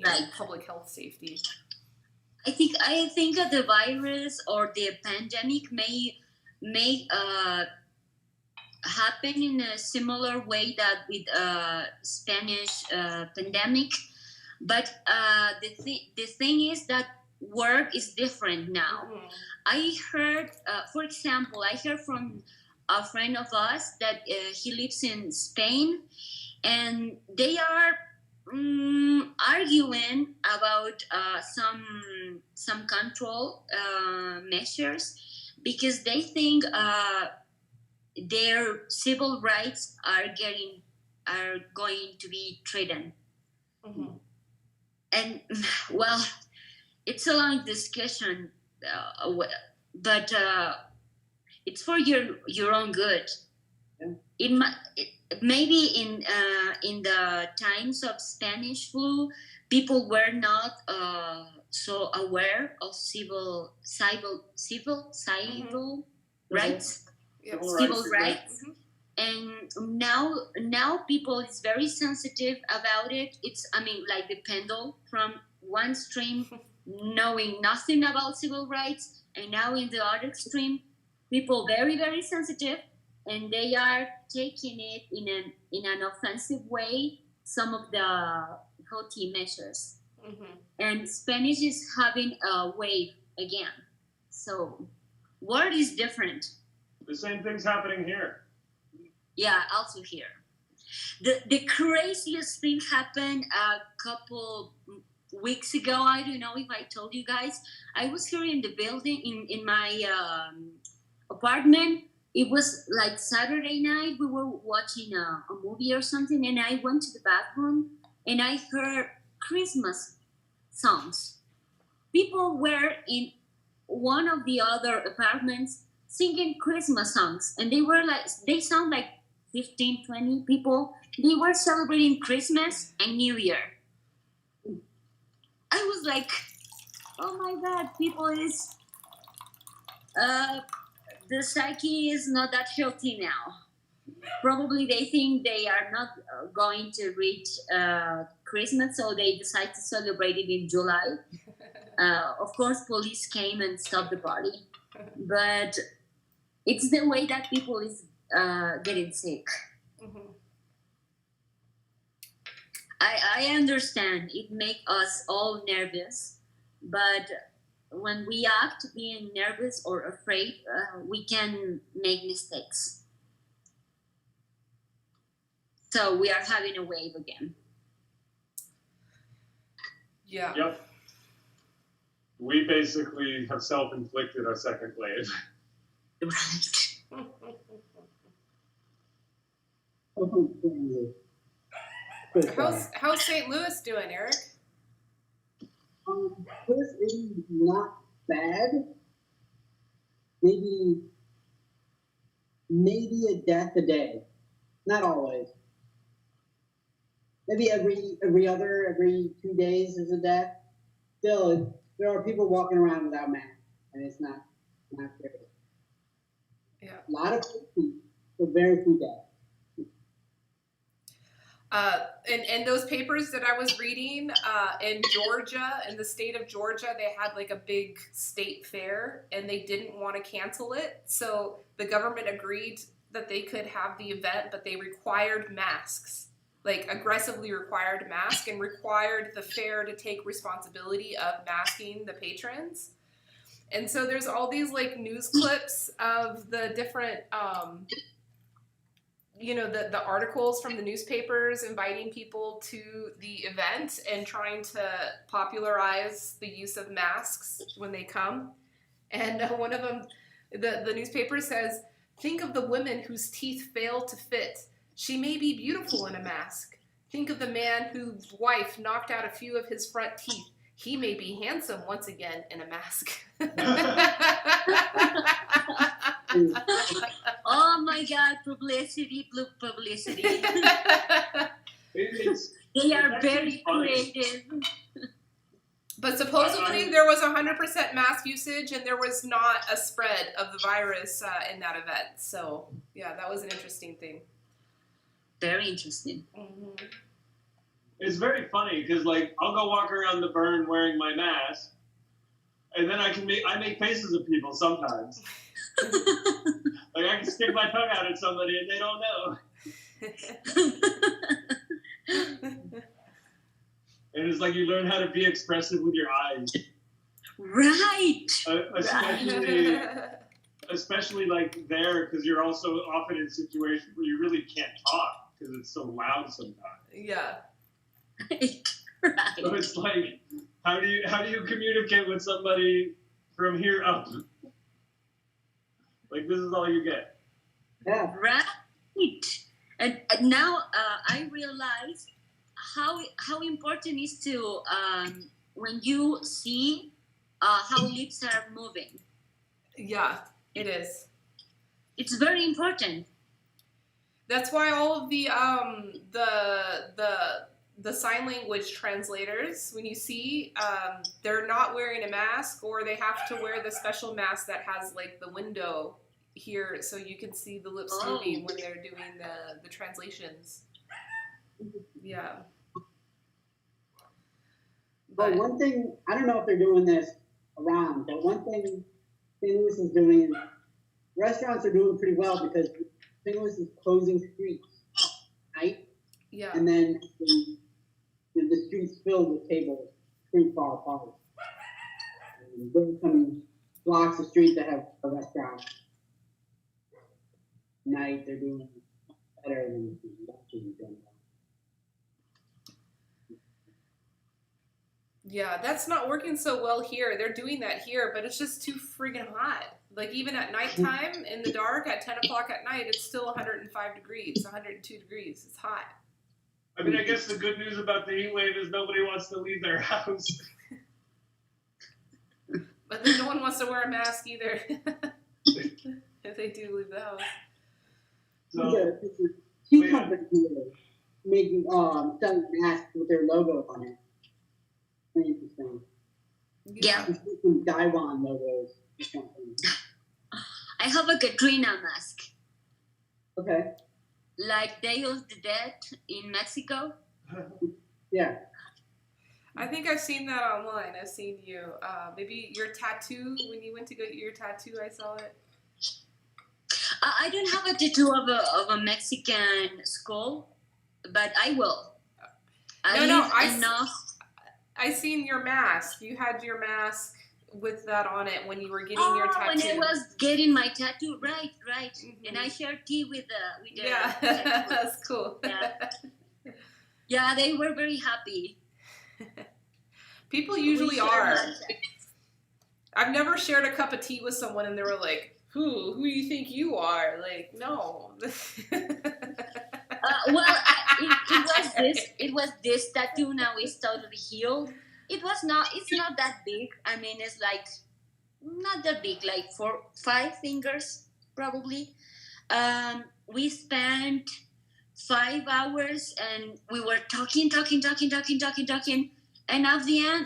Right. public health safety. I think that the virus or the pandemic may happen in a similar way that with Spanish pandemic, but the thing is that work is different now. Mm-hmm. I heard, for example, from a friend of us that he lives in Spain, and they are arguing about some control measures because they think their civil rights are going to be threatened. Mm-hmm. And well, it's a long discussion, but it's for your own good. Yeah. Maybe in the times of Spanish flu, people were not so aware of civil rights, Yep. civil rights. rights. Mhm. And now people is very sensitive about it. Like the pendulum from one extreme knowing nothing about civil rights, and now in the other extreme, people very, very sensitive, and they are taking it in an offensive way, some of the healthy measures. Mm-hmm. And Spanish is having a wave again. So word is different. The same thing's happening here. Yeah, also here. The craziest thing happened a couple weeks ago. I don't know if I told you guys. I was here in the building, in my apartment. It was like Saturday night. We were watching a movie or something, and I went to the bathroom, and I heard Christmas songs. People were in one of the other apartments singing Christmas songs, and they sound like 15, 20 people. They were celebrating Christmas and New Year. I was like, oh my God, people is, the psyche is not that healthy now. Probably they think they are not going to reach Christmas, so they decide to celebrate it in July. Of course, police came and stopped the party, but it's the way that people is getting sick. Mm-hmm. I understand it makes us all nervous, but when we act being nervous or afraid, we can make mistakes. So we are having a wave again. Yeah. Yep. We basically have self-inflicted our second wave. Right. How's St. Louis doing, Eric? This is not bad. Maybe a death a day. Not always. Maybe every 2 days is a death. Still, there are people walking around without masks, and it's not great. Yeah. A lot of cases, but very few deaths. And those papers that I was reading in Georgia, in the state of Georgia, they had like a big state fair and they didn't want to cancel it. So the government agreed that they could have the event, but they required masks, like aggressively required masks, and required the fair to take responsibility of masking the patrons. And so there's all these like news clips of the different the articles from the newspapers inviting people to the event and trying to popularize the use of masks when they come. And one of them, the newspaper says, think of the woman whose teeth fail to fit. She may be beautiful in a mask. Think of the man whose wife knocked out a few of his front teeth. He may be handsome once again in a mask. Oh my God, publicity, publicity. It's They are actually very funny. creative. But supposedly there was 100% mask usage and there was not a spread of the virus in that event. So, yeah, that was an interesting thing. Very interesting. Mm-hmm. It's very funny because, like, I'll go walk around the burn wearing my mask, and then I make faces at people sometimes. Like, I can stick my tongue out at somebody and they don't know. And it's like you learn how to be expressive with your eyes, Right. especially like there, because you're also often in situations where you really can't talk because it's so loud sometimes. Yeah. Right. So it's like, how do you communicate with somebody from here up? Like, this is all you get. Yeah. Right. And now I realize how important is to when you see how lips are moving. Yeah, it is. It's very important. That's why all of the sign language translators, when you see, they're not wearing a mask, or they have to wear the special mask that has like the window here, so you can see the lips moving when they're doing the translations. Yeah. But one thing, I don't know if they're doing this around, but one thing St. Louis is doing, restaurants are doing pretty well because St. Louis is closing streets, right? Yeah. And then the streets filled with tables pretty far apart. And there are some blocks of street that have a restaurant. Night, they're doing better than watching them. Yeah, that's not working so well here. They're doing that here, but it's just too friggin' hot. Like, even at nighttime, in the dark, at 10 o'clock at night, it's still 105 degrees, 102 degrees. It's hot. I mean, I guess the good news about the heat wave is nobody wants to leave their house. But then no one wants to wear a mask either. If they do leave the house. So, There's a few companies here making selling masks with their logo on it. Pretty interesting. Yeah. Some Daiwan logos or something. I have a Katrina mask, Okay. like Day of the Dead in Mexico. Yeah. I think I've seen that online. I've seen you. Maybe your tattoo, when you went to get your tattoo, I saw it. I don't have a tattoo of a Mexican skull, but I will. I seen your mask. You had your mask with that on it when you were getting your tattoo. When I was getting my tattoo, right. Mm-hmm. And I shared tea with the Yeah, that's cool. Yeah. Yeah, they were very happy. People We usually shared are. lunch. I've never shared a cup of tea with someone and they were like, who do you think you are? Like, no. It was this tattoo. Now it's totally healed. It's not that big. I mean, it's like not that big, like 5 fingers probably. We spent 5 hours and we were talking. And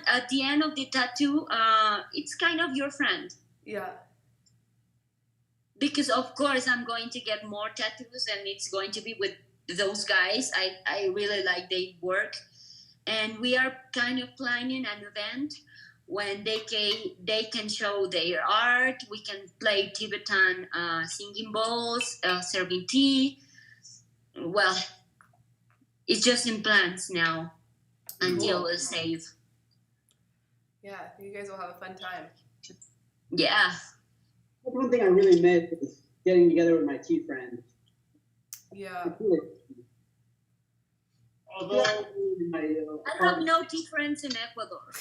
at the end of the tattoo, it's kind of your friend. Yeah. Because of course I'm going to get more tattoos and it's going to be with those guys. I really like their work, and we are kind of planning an event when they can show their art. We can play Tibetan singing bowls, serving tea. Well, it's just in plans now until it's safe. Yeah, you guys will have a fun time. Yeah. That's one thing I really miss is getting together with my tea friends. Yeah. Although I have no tea friends in Ecuador.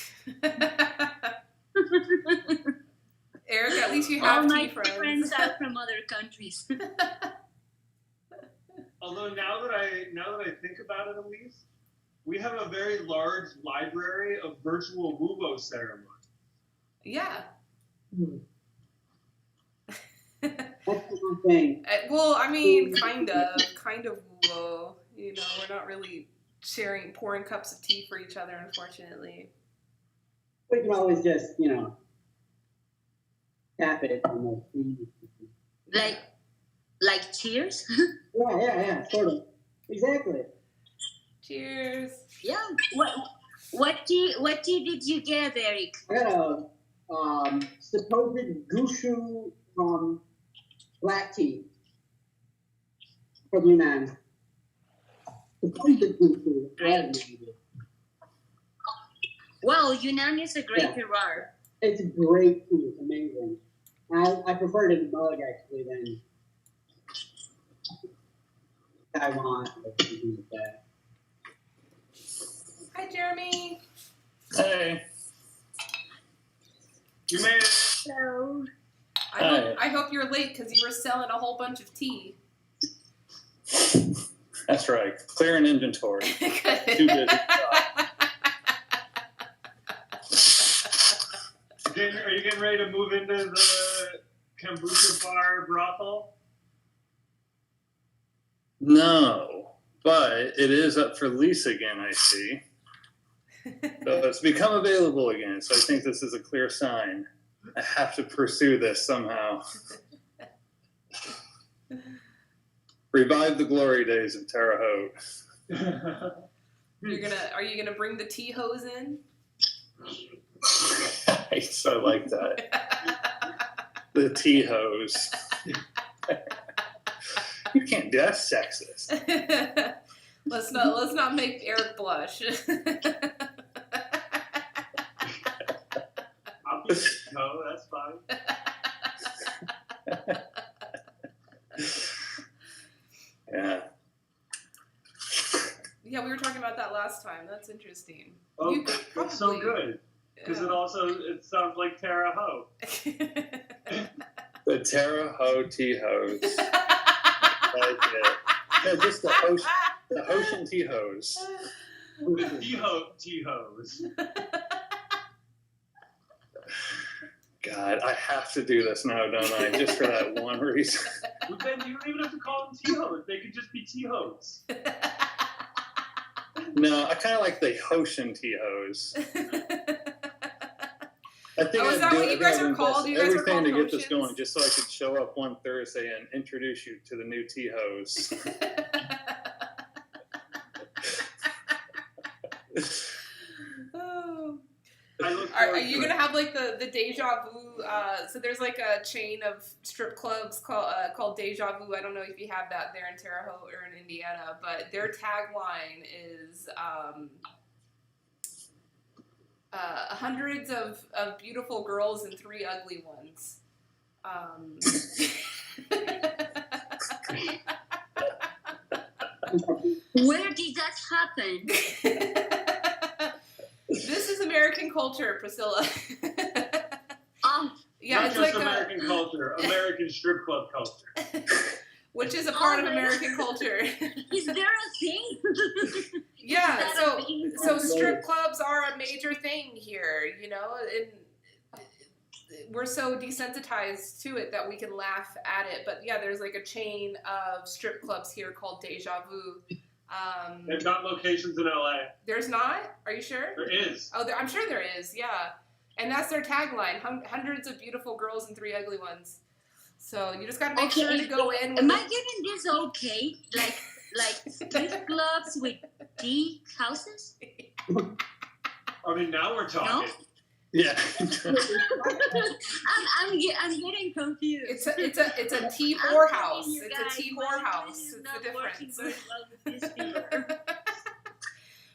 Eric, at least you All have my tea friends. friends are from other countries. Although now that I think about it, Elise, we have a very large library of virtual WUBO ceremonies. Yeah. That's the one thing. Well, I mean, kind of. Well, you know, we're not really pouring cups of tea for each other, unfortunately. We can always just, tap it on the Like cheers. Yeah, sort of. Exactly. Cheers. Yeah. What tea did you get, Eric? I got a supposed Gushu black tea from Yunnan. Supposed Gushu. Great. Well, Yunnan is a great terroir. It's great tea. It's amazing. I prefer it in mug actually than Taiwan or something like that. Hi, Jeremy. Hey. You made it. So I hope you're late because you were selling a whole bunch of tea. That's right. Clearing inventory. Good. Too busy. Are you getting ready to move into the kombucha bar brothel? No, but it is up for lease again, I see. So it's become available again, so I think this is a clear sign. I have to pursue this somehow. Revive the glory days of Terre Haute. Are you gonna bring the tea hose in? Nice, I like that. The tea hose. You can't do that. That's sexist. Let's not make Eric blush. No, that's fine. Yeah. Yeah, we were talking about that last time. That's interesting. Oh, You could it's so probably- good because it sounds like Terre Haute. The Terre Haute tea hose. Like it. No, just the Hoshin tea hose. The tea hose. God, I have to do this now, don't I? Just for that one reason. But then you don't even have to call them tea hose. They could just be tea hose. No, I kind of like the Hoshin tea hose. I think Oh, is I'd that do what you guys are invest called? You guys are everything called to get this Hoshins? going, just so I could show up one Thursday and introduce you to the new tea hose. Oh. I look Are forward you to gonna it. have like the Deja Vu? So there's like a chain of strip clubs called Deja Vu. I don't know if you have that there in Terre Haute or in Indiana, but their tagline is hundreds of beautiful girls and 3 ugly ones. where did that happen? This is American culture, Priscilla. Yeah, Not it's just like American culture, American strip club culture. which is a part of Oh, American culture. Is there a thing? Yeah, Is that so a thing? strip clubs are a major thing here, you know, and we're so desensitized to it that we can laugh at it. But yeah, there's like a chain of strip clubs here called Deja Vu. They've got locations in LA. There's not? Are you sure? There is. Oh, I'm sure there is, yeah. And that's their tagline, hundreds of beautiful girls and 3 ugly ones. So you just got to make sure to go in. Am I getting this okay? Like, like strip clubs with tea houses? I mean, now we're talking. Yeah. I'm getting confused. It's a tea I'm whorehouse. telling you It's guys, a tea my whorehouse. English is It's not the working difference. very well with this beer.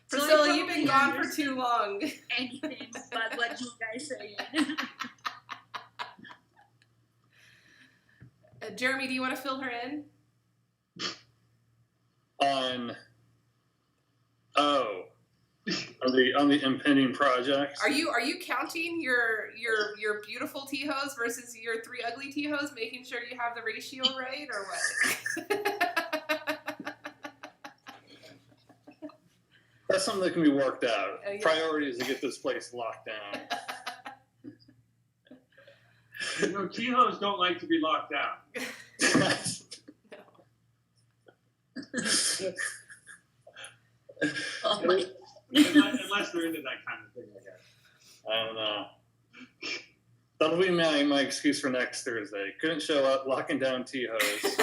So I Priscilla, you've probably been gone for understand too long. anything but what you guys saying. Jeremy, do you want to fill her in? On the impending project. Are you counting your beautiful T-hose versus your 3 ugly T-hose, making sure you have the ratio right, or what? That's something that can be worked out. Yeah. Priority is to get this place locked down. You know, T-hos don't like to be locked down. Oh my. Unless they're into that kind of thing, I guess. I don't know. That'll be my excuse for next Thursday. Couldn't show up, locking down T-hose.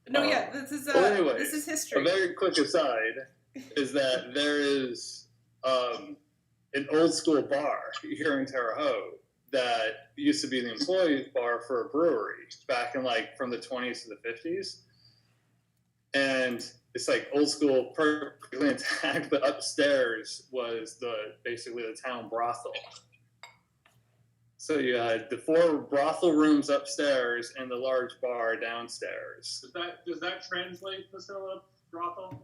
No, yeah, this is Well, anyways, this is A history. very quick aside is that there is an old school bar here in Terre Haute that used to be the employees bar for a brewery back in from the 20s to the 50s. And it's old school, perfectly intact, but upstairs was basically the town brothel. So you had the 4 brothel rooms upstairs and the large bar downstairs. Does that translate, Priscilla? Brothel?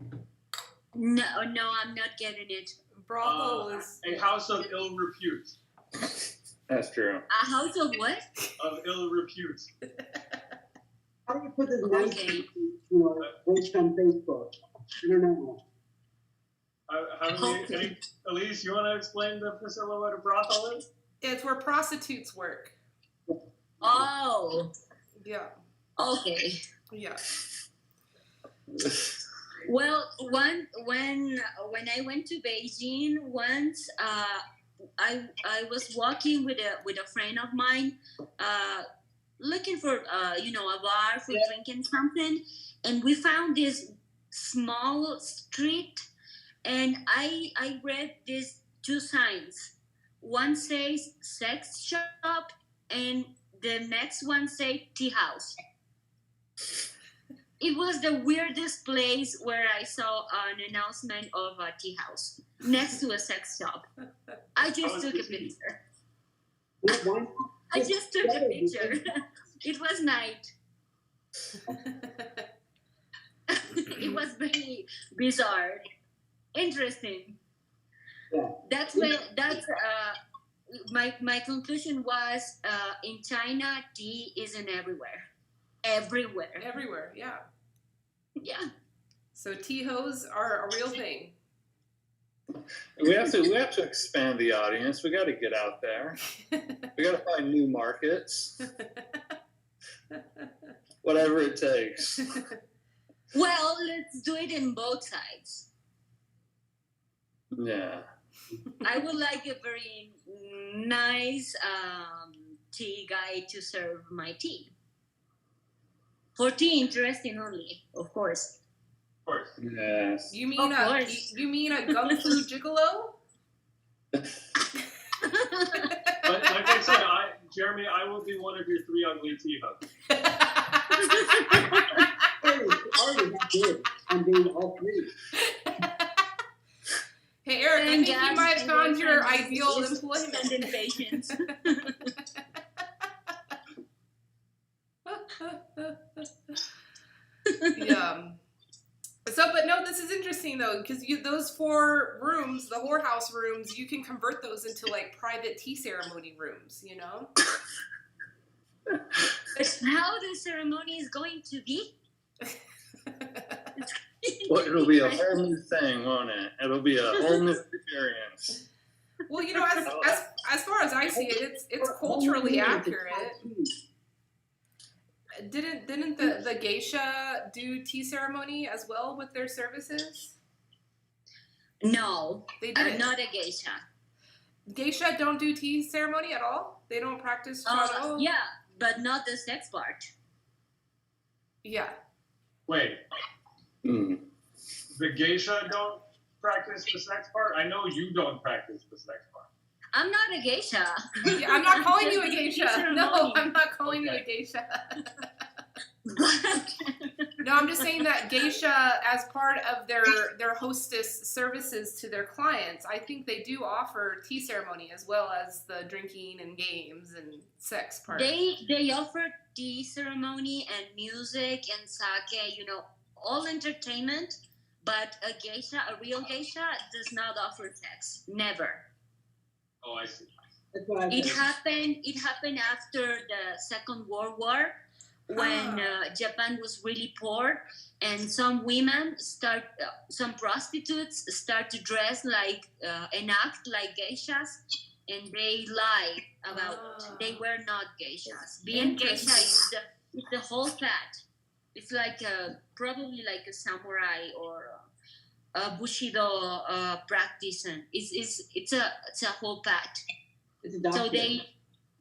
No, I'm not getting it. Brothel is A house of ill repute. That's true. A house of what? Of ill repute. How do you put this Okay. post on Facebook? I don't know. Elise, you want to explain to Priscilla what a brothel is? it's where prostitutes work. Oh, Yeah, okay. yeah. Well, when I went to Beijing once, I was walking with a friend of mine, looking for a bar for drinking something, and we found this small street, and I read these 2 signs. One says sex shop, and the next one says tea house. It was the weirdest place where I saw an announcement of a tea house next to a sex shop. I just took a picture. Why- I just took a picture. It was night. It was very bizarre, interesting. Yeah. That's my conclusion was in China tea isn't everywhere. Everywhere, yeah. Yeah. So T-hose are a real thing. We have to expand the audience. We got to get out there. We got to find new markets. Whatever it takes. Well, let's do it in both sides. Yeah. I would like a very nice tea guy to serve my tea. For tea, interesting only, of course. Of course. Yes. You mean Of a course. you mean a gung fu gigolo? But like I said, Jeremy, I will be one of your 3 ugly T-hos. Already good. I'm doing all 3. Hey Eric, I And think you gas might have found your and ideal is employment. sending patients. Yeah. So, but no, this is interesting though, because those 4 rooms, the whorehouse rooms, you can convert those into private tea ceremony rooms, you know? But how the ceremony is going to be? Well, it'll be a whole new thing, won't it? It'll be a whole new experience. Well, as far as I see it, it's culturally accurate. Didn't the geisha do tea ceremony as well with their services? No, They I'm did. not a geisha. Geisha don't do tea ceremony at all? They don't practice Chado? Yeah, but not the sex part. Yeah. Wait, Hmm. the geisha don't practice the sex part? I know you don't practice the sex part. I'm not a geisha. Yeah, I'm not calling you a Just the tea geisha. No, ceremony. I'm not calling you a geisha. No, I'm just saying that geisha, as part of their hostess services to their clients, I think they do offer tea ceremony as well as the drinking and games and sex part. They offer tea ceremony and music and sake, all entertainment. But a geisha, a real geisha, does not offer sex. Never. Oh, I see. That's what I've It heard. happened. It happened after the Second World War, when Japan was really poor, and some some prostitutes start to dress like and act like geishas, and they lie about it. They were not geishas. Being geisha is the whole path. It's like probably like a samurai or a bushido practice, and it's a whole path. It's a So doctrine.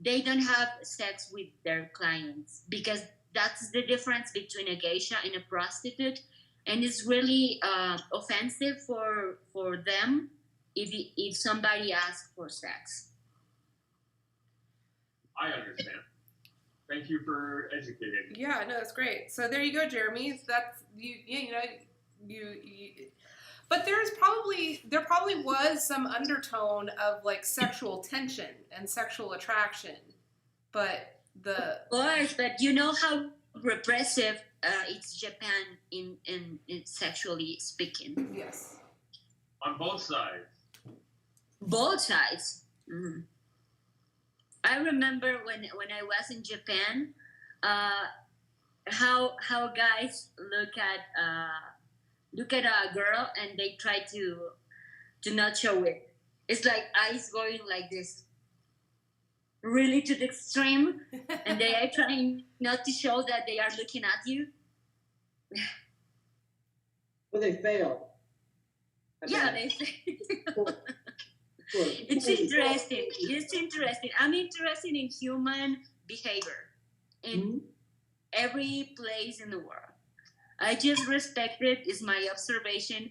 they don't have sex with their clients, because that's the difference between a geisha and a prostitute, and it's really offensive for them if somebody asks for sex. I understand. Thank you for educating me. Yeah, no, that's great. So there you go, Jeremy. That's you. But there probably was some undertone of like sexual tension and sexual attraction, but Of course, but you know how repressive it's Japan in sexually speaking. yes. On both sides. Both sides. Mhm. I remember when I was in Japan, how guys look at a girl and they try to not show it. It's like eyes going like this, really to the extreme, and they are trying not to show that they are looking at you. But they failed. Yeah, they say. Sure. It's interesting. It's interesting. I'm interested in human behavior in Mhm. every place in the world. I just respect it. It's my observation.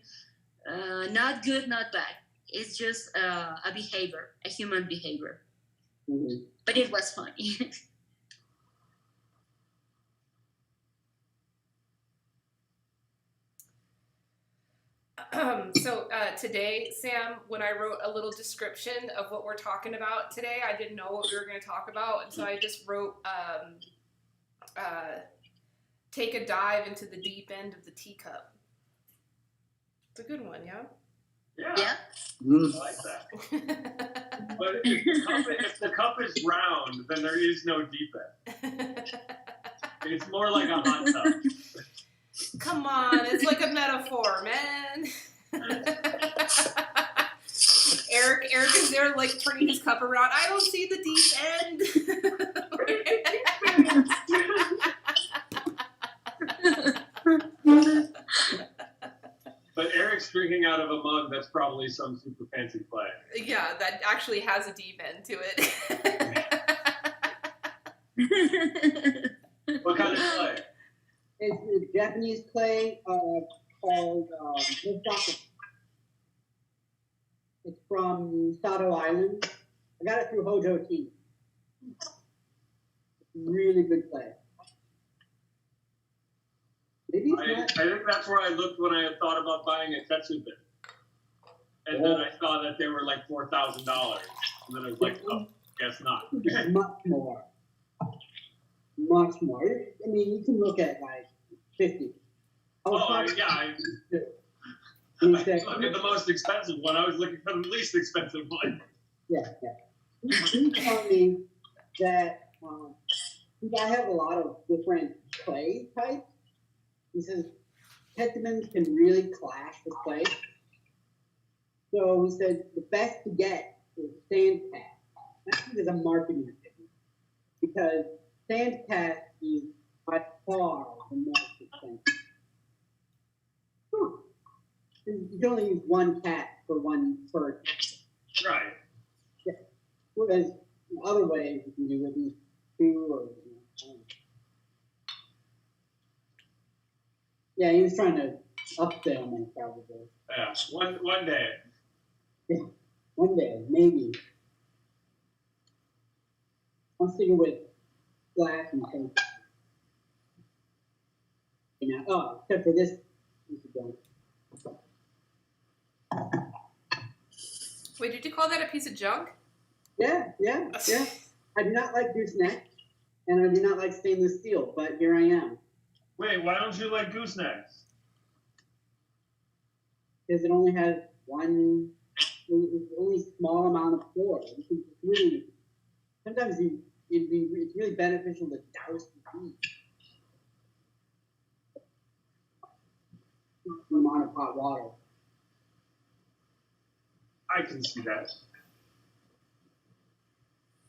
Not good, not bad. It's just a behavior, a human behavior. Mhm. But it was funny. So today, Sam, when I wrote a little description of what we're talking about today, I didn't know what we were going to talk about, and so I just wrote take a dive into the deep end of the teacup. It's a good one, yeah? Yeah, Yeah. I like that. But if the cup is round, then there is no deep end. It's more like a hot tub. Come on, it's like a metaphor, man. Eric is there like turning his cup around. I don't see the deep end. But Eric's drinking out of a mug that's probably some super fancy clay. Yeah, that actually has a deep end to it. What kind of clay? It's a Japanese clay called Mosaka. It's from Sato Island. I got it through Hojo Tea. Really good clay. Maybe I it's think that's where I looked when I thought about buying a Tetsubin. And then I saw that they were like $4,000. And then I was like, oh, guess not. not much more. Much more. I mean, you can look at like 50. I looked at the most expensive one. I was looking for the least expensive one. Yeah. He told me that since I have a lot of different clay types, he says Tetsubins can really clash with clay. So he said the best to get is sand cast. I think there's a marketing thing because sand cast is by far the most expensive. You can only use one cat for one person. Right. Yeah, there's other ways you can do it too, or I don't know. Yeah, he was trying to upsell me probably. Yeah, one day. One day, maybe. I'm sticking with Flash and things. You know, oh, except for this. Wait, did you call that a piece of junk? Yeah. I do not like gooseneck, and I do not like stainless steel, but here I am. Wait, why don't you like goosenecks? Because it only has one, only small amount of floor. It's really, sometimes it's really beneficial to douse the heat. The amount of hot water. I can see that.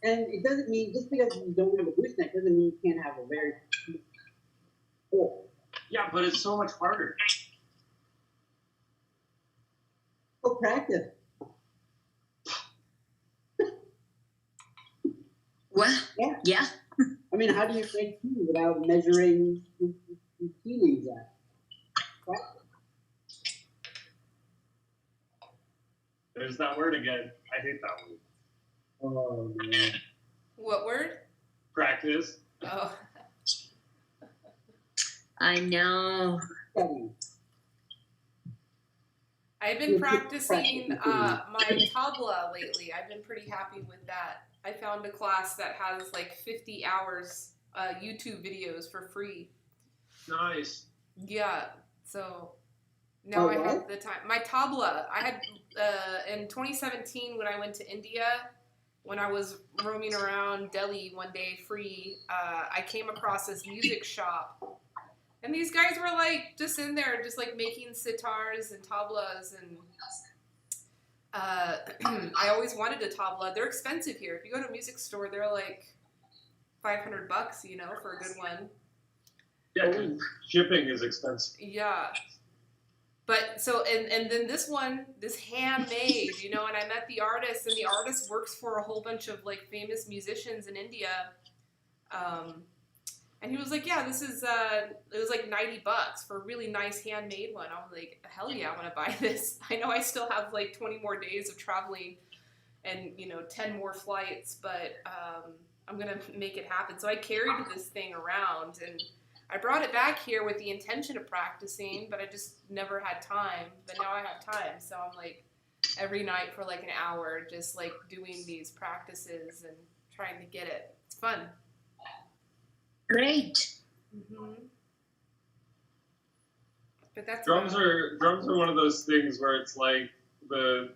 And it doesn't mean, just because you don't have a gooseneck doesn't mean you can't have a very floor. Yeah, but it's so much harder. So practice. Well, yeah. I mean, how do you make tea without measuring the tea leaves at? Practice. There's that word again. I hate that word. Oh, man. What word? Practice. Oh. I know. Study. I've been practicing my tabla lately. I've been pretty happy with that. I found a class that has like 50 hours YouTube videos for free. Nice. Yeah, so now I what? have the time. My tabla, I had in 2017 when I went to India, when I was roaming around Delhi one day free, I came across this music shop. And these guys were like just in there, just like making sitars and tablas, and I always wanted a tabla. They're expensive here. If you go to a music store, they're like $500, you know, for a good one. Yeah, 'cause shipping is expensive. Yeah. But so and then this one, this handmade, you know, and I met the artist, and the artist works for a whole bunch of like famous musicians in India. And he was like, yeah, this is, it was like $90 for a really nice handmade one. I was like, hell yeah, I want to buy this. I know I still have like 20 more days of traveling and, you know, 10 more flights, but I'm going to make it happen. So I carried this thing around, and I brought it back here with the intention of practicing, but I just never had time. But now I have time. So I'm like every night for like an hour, just like doing these practices and trying to get it. It's fun. Great. Mm-hmm. But that's Drums about it. are one of those things where it's like the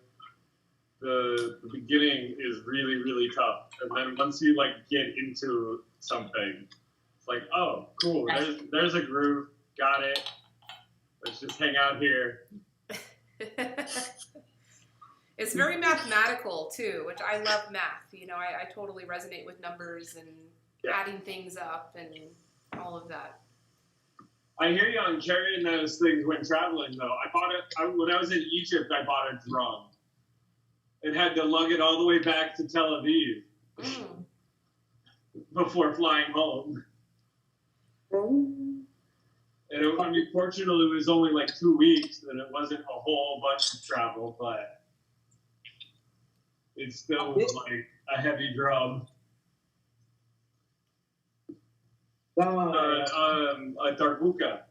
beginning is really, really tough, and then once you like get into something, it's like, oh, cool. There's a groove. Got it. Let's just hang out here. It's very mathematical too, which I love math. You know, I totally resonate with numbers and adding things up and all of that. I hear you on carrying those things when traveling, though. I bought it when I was in Egypt. I bought a drum and had to lug it all the way back to Tel Aviv before flying home. And fortunately, it was only like 2 weeks, and it wasn't a whole bunch of travel, but it still was like a heavy drum. A darbuka.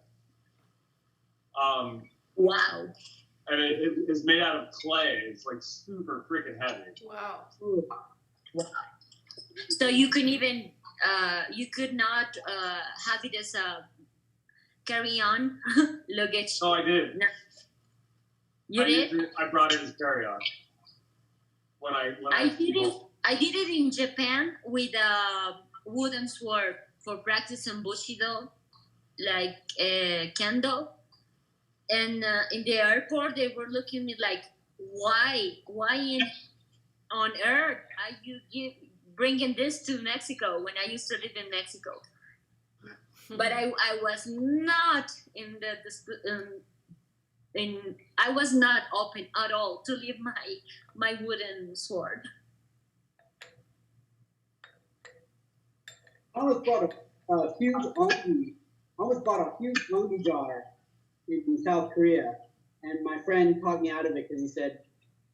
Wow. And it is made out of clay. It's like super freaking heavy. Wow. So you could even you could not have it as a carry-on luggage. Oh, I did. No. You did? I brought it as carry-on. I did it in Japan with a wooden sword for practicing Bushido, like kendo. And in the airport, they were looking at me like, why on earth are you bringing this to Mexico when I used to live in Mexico? But I was not I was not open at all to leave my wooden sword. I almost bought a huge ongi. I almost bought a huge ongi jar in South Korea, and my friend talked me out of it because he said,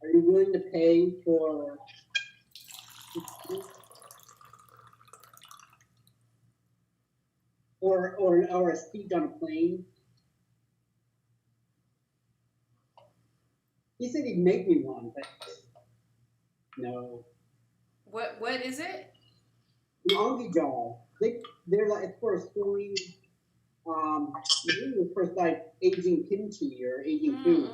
"Are you willing to pay for or a seat on a plane?" He said he'd make me one, but no. What is it? An ongi jar. They're like it's for storing maybe for like aging kimchi or aging food.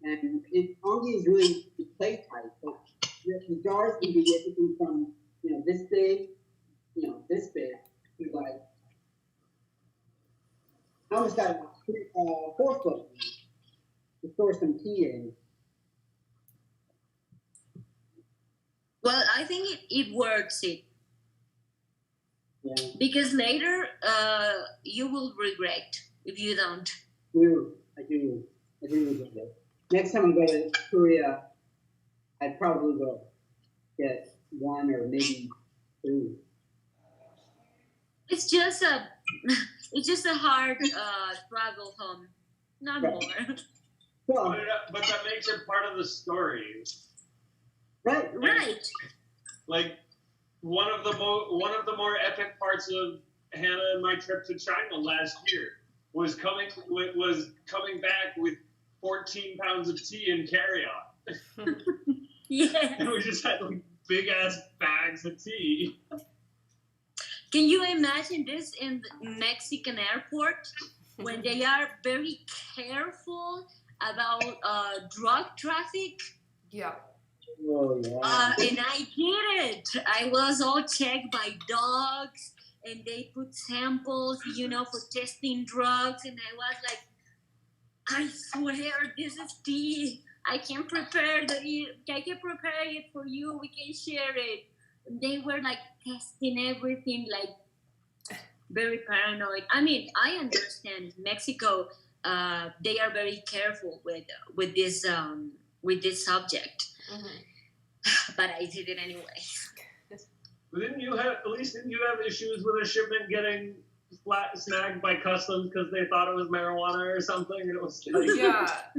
And ongi is really play type. So the jars can be anything from this big, this big to like I almost got a 4 foot one to store some tea in. Well, I think it works it Yeah, because later you will regret if you don't. I do regret it. Next time I go to Korea, I'd probably go get one or maybe 2. It's just a it's just a hard travel home, not Right. more. Well, But that makes it part of the story. right. Right. Like one of the more epic parts of Hannah and my trip to China last year was coming back with 14 pounds of tea and carry-on. Yeah. And we just had like big ass bags of tea. Can you imagine this in the Mexican airport when they are very careful about drug traffic? Yeah. Oh yeah. And I did it. I was all checked by dogs, and they put samples, for testing drugs. And I was like, I swear, this is tea. I can prepare it for you. We can share it. And they were like testing everything, like very paranoid. I mean, I understand Mexico. They are very careful with this subject. Mm-hmm. But I did it anyway. Didn't you have issues with a shipment getting snagged by customs because they thought it was marijuana or something? And it was like,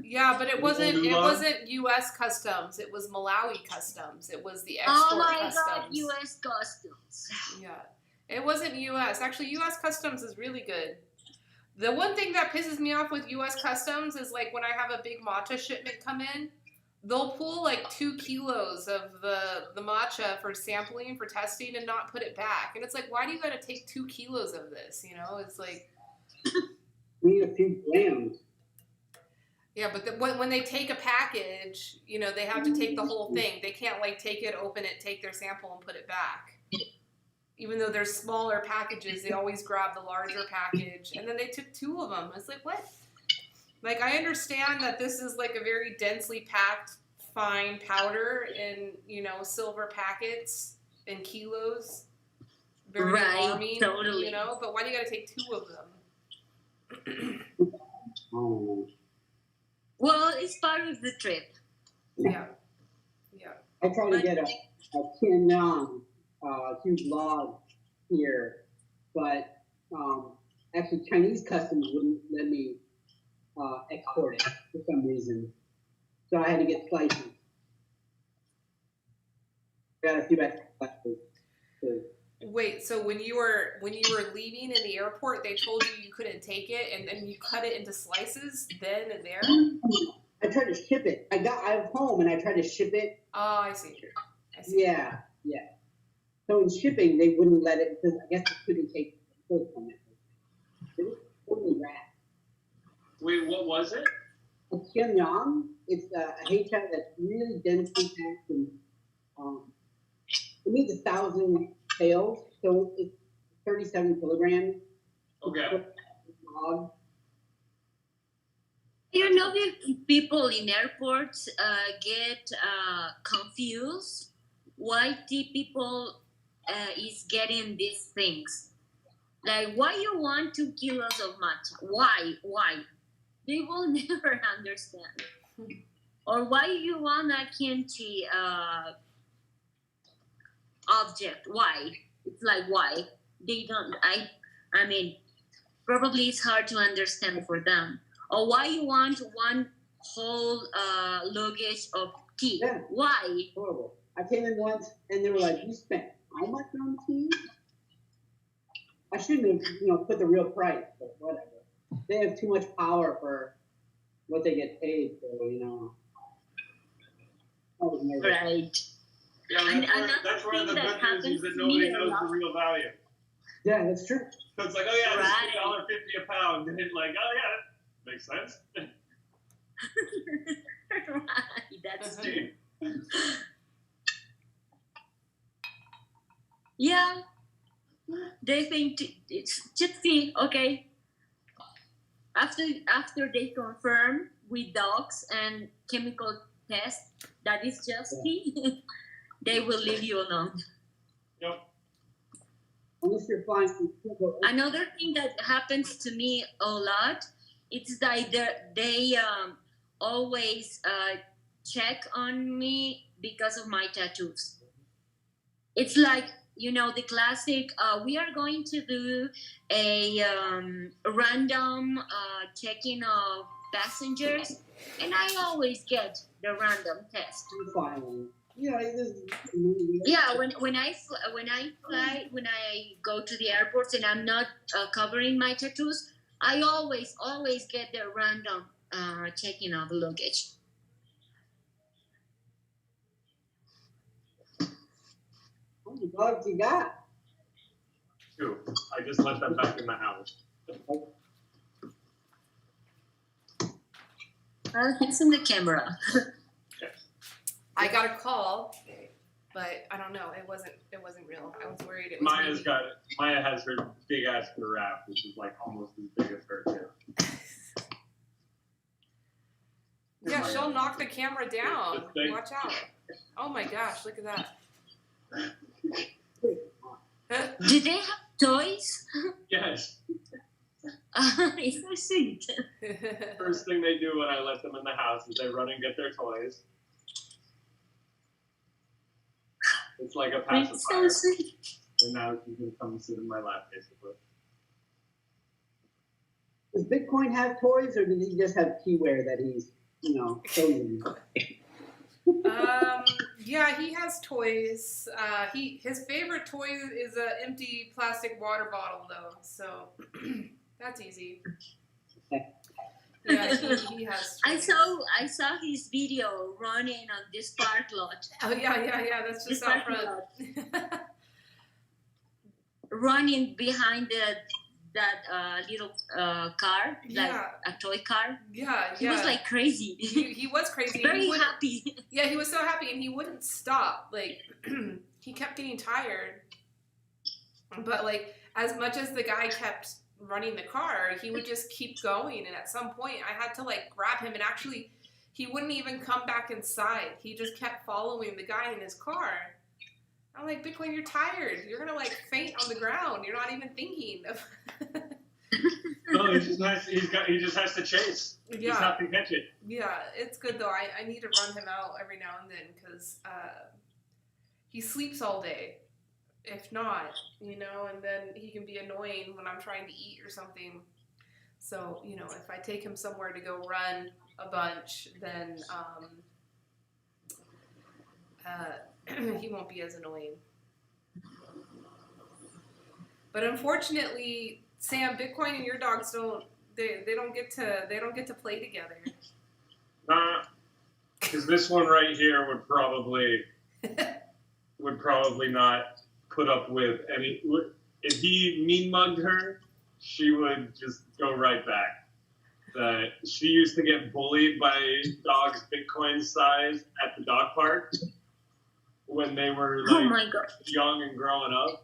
Yeah, but it wasn't Lula? U.S. customs. It was Malawi customs. It was the Oh export my customs. God, U.S. Customs. Yeah, it wasn't U.S. Actually, U.S. Customs is really good. The one thing that pisses me off with U.S. Customs is like when I have a big matcha shipment come in, they'll pull like 2 kilos of the matcha for sampling, for testing, and not put it back. And it's like, why do you got to take 2 kilos of this? It's like, We need a few grams. yeah, but when they take a package, they have to take the whole thing. They can't like take it, open it, take their sample, and put it back. Even though there's smaller packages, they always grab the larger package, and then they took 2 of them. It's like, what? Like, I understand that this is like a very densely packed fine powder in, silver packets in kilos. Very Right, alarming, totally. but why do you gotta take 2 of them? Oh. Well, it's part of the trip. Yeah. I tried to get a Tianyang huge log here, but actually Chinese customs wouldn't let me export it for some reason. So I had to get slices. Got a few extra slices. So, Wait, so when you were leaving in the airport, they told you couldn't take it, and then you cut it into slices then and there? I tried to ship it. I was home and I tried to ship it. Oh, I see. Yeah. So in shipping, they wouldn't let it because I guess they couldn't take food from it. It was totally rad. wait, what was it? A Tianyang, it's a HI that's really densely packed and it needs 1,000 tails, so it's 37 kilograms. Okay. Log. If people in airports get confused why the people is getting these things. Like, why you want 2 kilos of matcha? Why? They will never understand. Or why you want a kimchi object? Why? It's like, why? they don't. I mean, probably it's hard to understand for them. Or why you want one whole luggage of tea? Yeah. Why? Horrible. I came in once and they were like, "You spent how much on tea?" I shouldn't have, put the real price, but whatever. They have too much power for what they get paid, so I was nervous. Right. Yeah, And that's another where thing the that good news happens is that to nobody me a knows lot. the real value. Yeah, that's true. So it's like, oh yeah, this Right. is $1.50 a pound. And like, oh yeah, that makes sense. Right, that's Uh-huh. true. Yeah, they think it's just fee, okay. After they confirm with dogs and chemical tests that is just fee, they will leave you alone. Yep. Unless you're flying from Cuba. Another thing that happens to me a lot, it's that they always check on me because of my tattoos. It's like, the classic, we are going to do a random checking of passengers, and I always get the random test. Filing. Yeah, Yeah, when I fly, when I go to the airports and I'm not covering my tattoos, I always get the random checking of luggage. How many dogs you got? Two. I just let them back in the house. It's in the camera. I got a call, but I don't know. It wasn't real. I was worried it was maybe. Maya has her big ass giraffe, which is like almost as big as her too. Yeah, she'll knock the camera down. Just think. Watch out. Oh my gosh, look at that. Do they have toys? Yes. It's so sweet. First thing they do when I let them in the house is they run and get their toys. It's like a pacifier. It's so sweet. And now she can come sit in my lap, basically. Does Bitcoin have toys, or does he just have keyware that he's, chosen? Yeah, he has toys. His favorite toy is an empty plastic water bottle, though. So that's easy. Yeah, he has. Toys. I saw his video running on this park lot. Oh yeah. That's This just out parking front. lot. Running behind that little car, like Yeah. a toy car. Yeah. He was like crazy. he was crazy. Very He wouldn't- happy. Yeah, he was so happy, and he wouldn't stop. Like, he kept getting tired. But, like, as much as the guy kept running the car, he would just keep going. And at some point, I had to, like, grab him. And actually, he wouldn't even come back inside. He just kept following the guy in his car. I'm like, Bitcoin, you're tired. You're going to, like, faint on the ground. You're not even thinking of... No, he just has to chase. He just Yeah. has to catch it. Yeah, it's good though. I need to run him out every now and then because he sleeps all day. If not, and then he can be annoying when I'm trying to eat or something. So, if I take him somewhere to go run a bunch, then he won't be as annoying. But unfortunately, Sam, Bitcoin and your dogs don't get to play together. Because this one right here would probably not put up with any. If he mean mugged her, she would just go right back. She used to get bullied by dogs Bitcoin size at the dog park when they were Oh my god. young and growing up.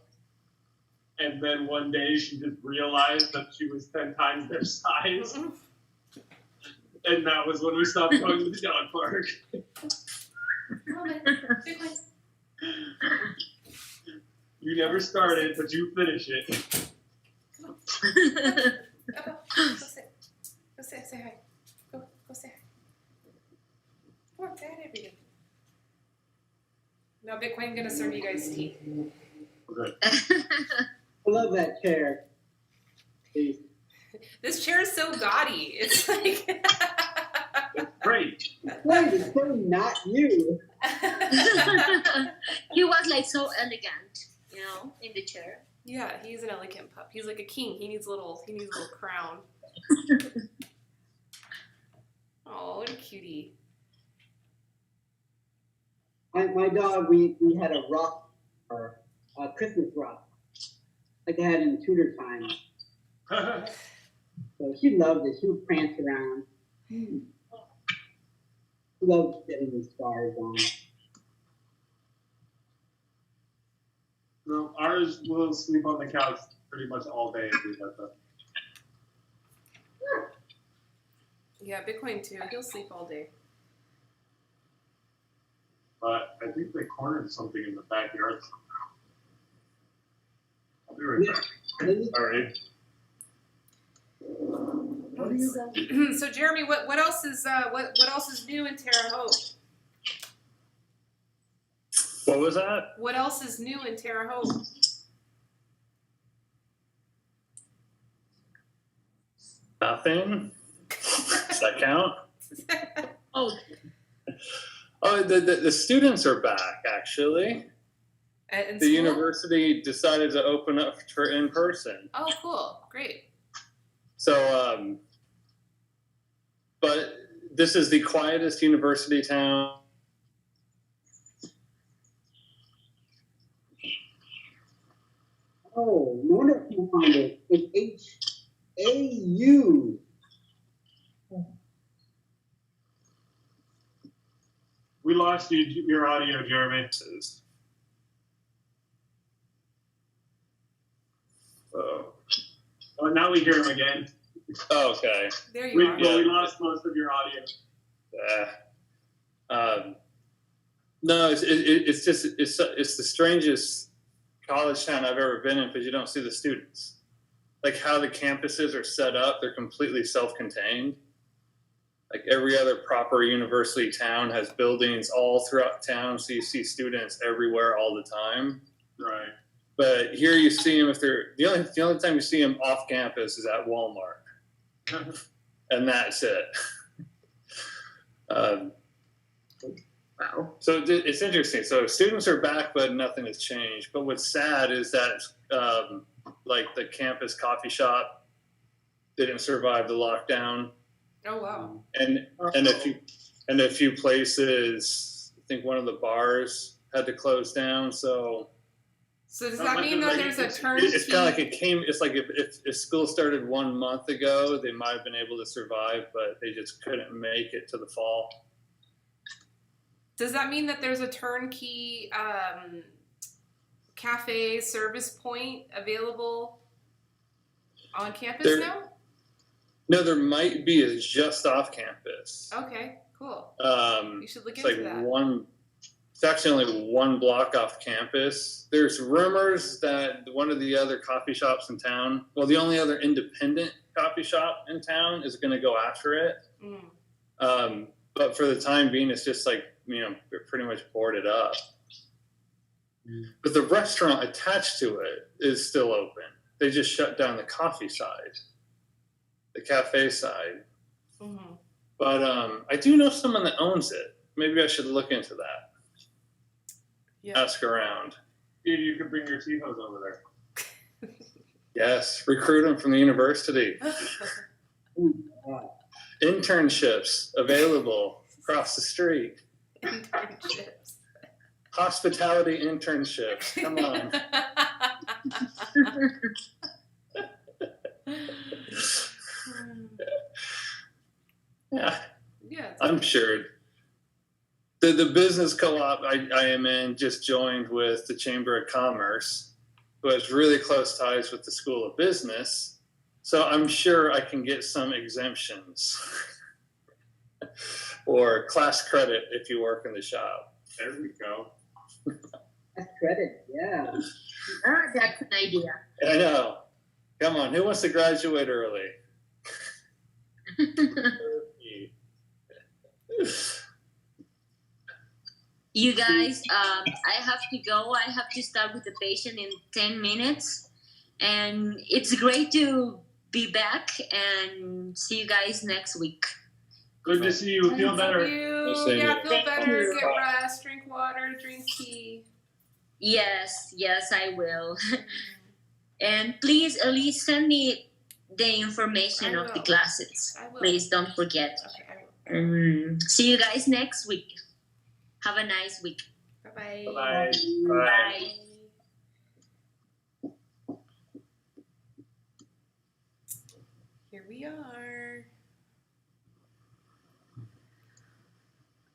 And then one day she just realized that she was 10 times their size. And that was when we stopped going to the dog park. You never started, but you finish it. Go say hi. Go say hi. Come on, say hi to everybody. Now Bitcoin gonna serve you guys tea. Good. I love that chair. Please. This chair is so gaudy. It's like. Great. Wait, it's so not you. He was like so elegant, in the chair. Yeah, he's an elegant pup. He's like a king. He needs a little crown. Oh, what a cutie. My dog, we had a rock, or a Christmas rock, like they had in Tudor times. So she loved it. She would prance around. She loved getting the scars on. No, ours will sleep on the couch pretty much all day if we let them. Yeah, Bitcoin too. He'll sleep all day. But I think they cornered something in the backyard. I'll be right back. Sorry. What are you guys? So Jeremy, what else is new in Terre Haute? What was that? What else is new in Terre Haute? Nothing. Does that count? Oh, Oh, the students are back, actually. In The school? university decided to open up for in person. Oh, cool. Great. So, but this is the quietest university town. Oh, no wonder you found it. It's HAU. We lost your audio, Jeremy. Oh, now we hear him again. Oh, okay. There you are. We lost most of your audio. No, it's just it's the strangest college town I've ever been in because you don't see the students. Like how the campuses are set up, they're completely self-contained. Like every other proper university town has buildings all throughout town, so you see students everywhere all the time. Right. But here you see them if they're the only time you see them off campus is at Walmart, and that's it. wow. So it's interesting. So students are back, but nothing has changed. But what's sad is that like the campus coffee shop didn't survive the lockdown, Oh, wow. and a few places. I think one of the bars had to close down. So So does that mean that there's a turnkey? it's kind of like it came. It's like if school started 1 month ago, they might have been able to survive, but they just couldn't make it to the fall. Does that mean that there's a turnkey cafe service point available on campus There- now? No, there might be. It's just off campus. Okay, cool. You should look It's into like that. it's actually only 1 block off campus. There's rumors that one of the other coffee shops in town, well, the only other independent coffee shop in town is going to go after it. Mm. But for the time being, it's just like, they're pretty much boarded up. But the restaurant attached to it is still open. They just shut down the coffee side, the cafe side. Mhm. But I do know someone that owns it. Maybe I should look into that. Yeah. Ask around. You could bring your Tifos over there. Yes, recruit them from the university. Internships available across the street. Internships. Hospitality internships. Come on. Yeah, Yeah. I'm sure. The business co-op I am in just joined with the Chamber of Commerce, who has really close ties with the School of Business. So I'm sure I can get some exemptions or class credit if you work in the shop. There we go. That's credit, yeah. That's an idea. I know. Come on, who wants to graduate early? You guys, I have to go. I have to start with the patient in 10 minutes. And it's great to be back and see you guys next week. Good to see you. Feel Love better. you. Same Yeah, here. feel Thank better. you. Get rest. Drink water. Drink tea. Yes, I will. And please at least send me the information I of the will. classes. I will. Please don't forget. Okay, I will. See you guys next week. Have a nice week. Bye-bye. Bye. Bye. Here we are.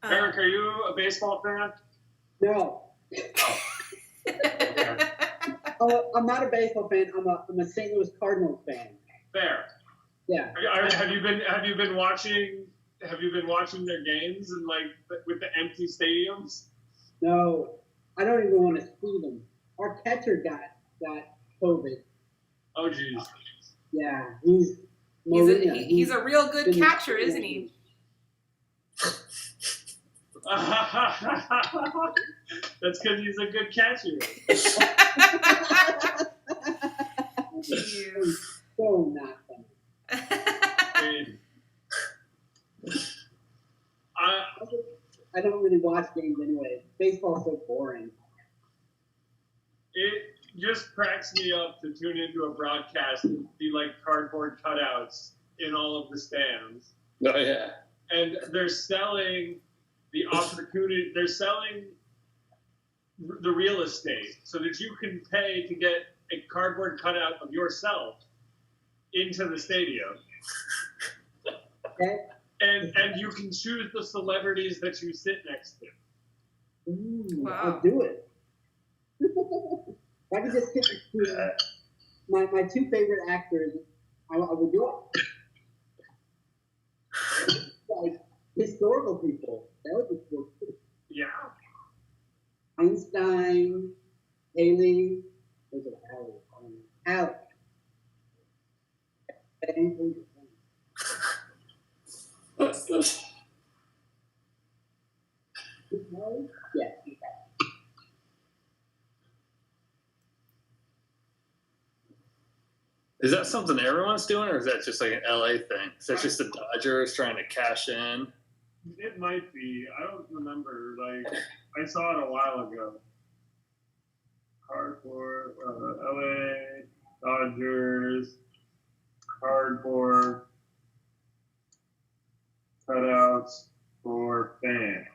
Eric, are you a baseball fan? No, I'm not a baseball fan. I'm a St. Louis Cardinals fan. Fair. Yeah. Have you been watching their games and like with the empty stadiums? No, I don't even want to see them. Our catcher got COVID. Oh geez. Yeah, he's He's Molina. he's a real good catcher, isn't he? That's because he's a good catcher. Jeez. so not funny. I mean, I don't really watch games anyway. Baseball's so boring. it just cracks me up to tune into a broadcast and see like cardboard cutouts in all of the stands, Oh yeah. and they're selling the opportunity. They're selling the real estate so that you can pay to get a cardboard cutout of yourself into the stadium. Okay? And you can choose the celebrities that you sit next to. Ooh, Wow. I'll do it. If I could just get to my two favorite actors, I would do it. Like historical people. That would be cool too. Yeah. Einstein, Haley, was it Haley? Yeah. Is that something everyone's doing, or is that just like an LA thing? Is that just the Dodgers trying to cash in? It might be. I don't remember. Like, I saw it a while ago. Cardboard, LA, Dodgers, cardboard, cutouts for fans.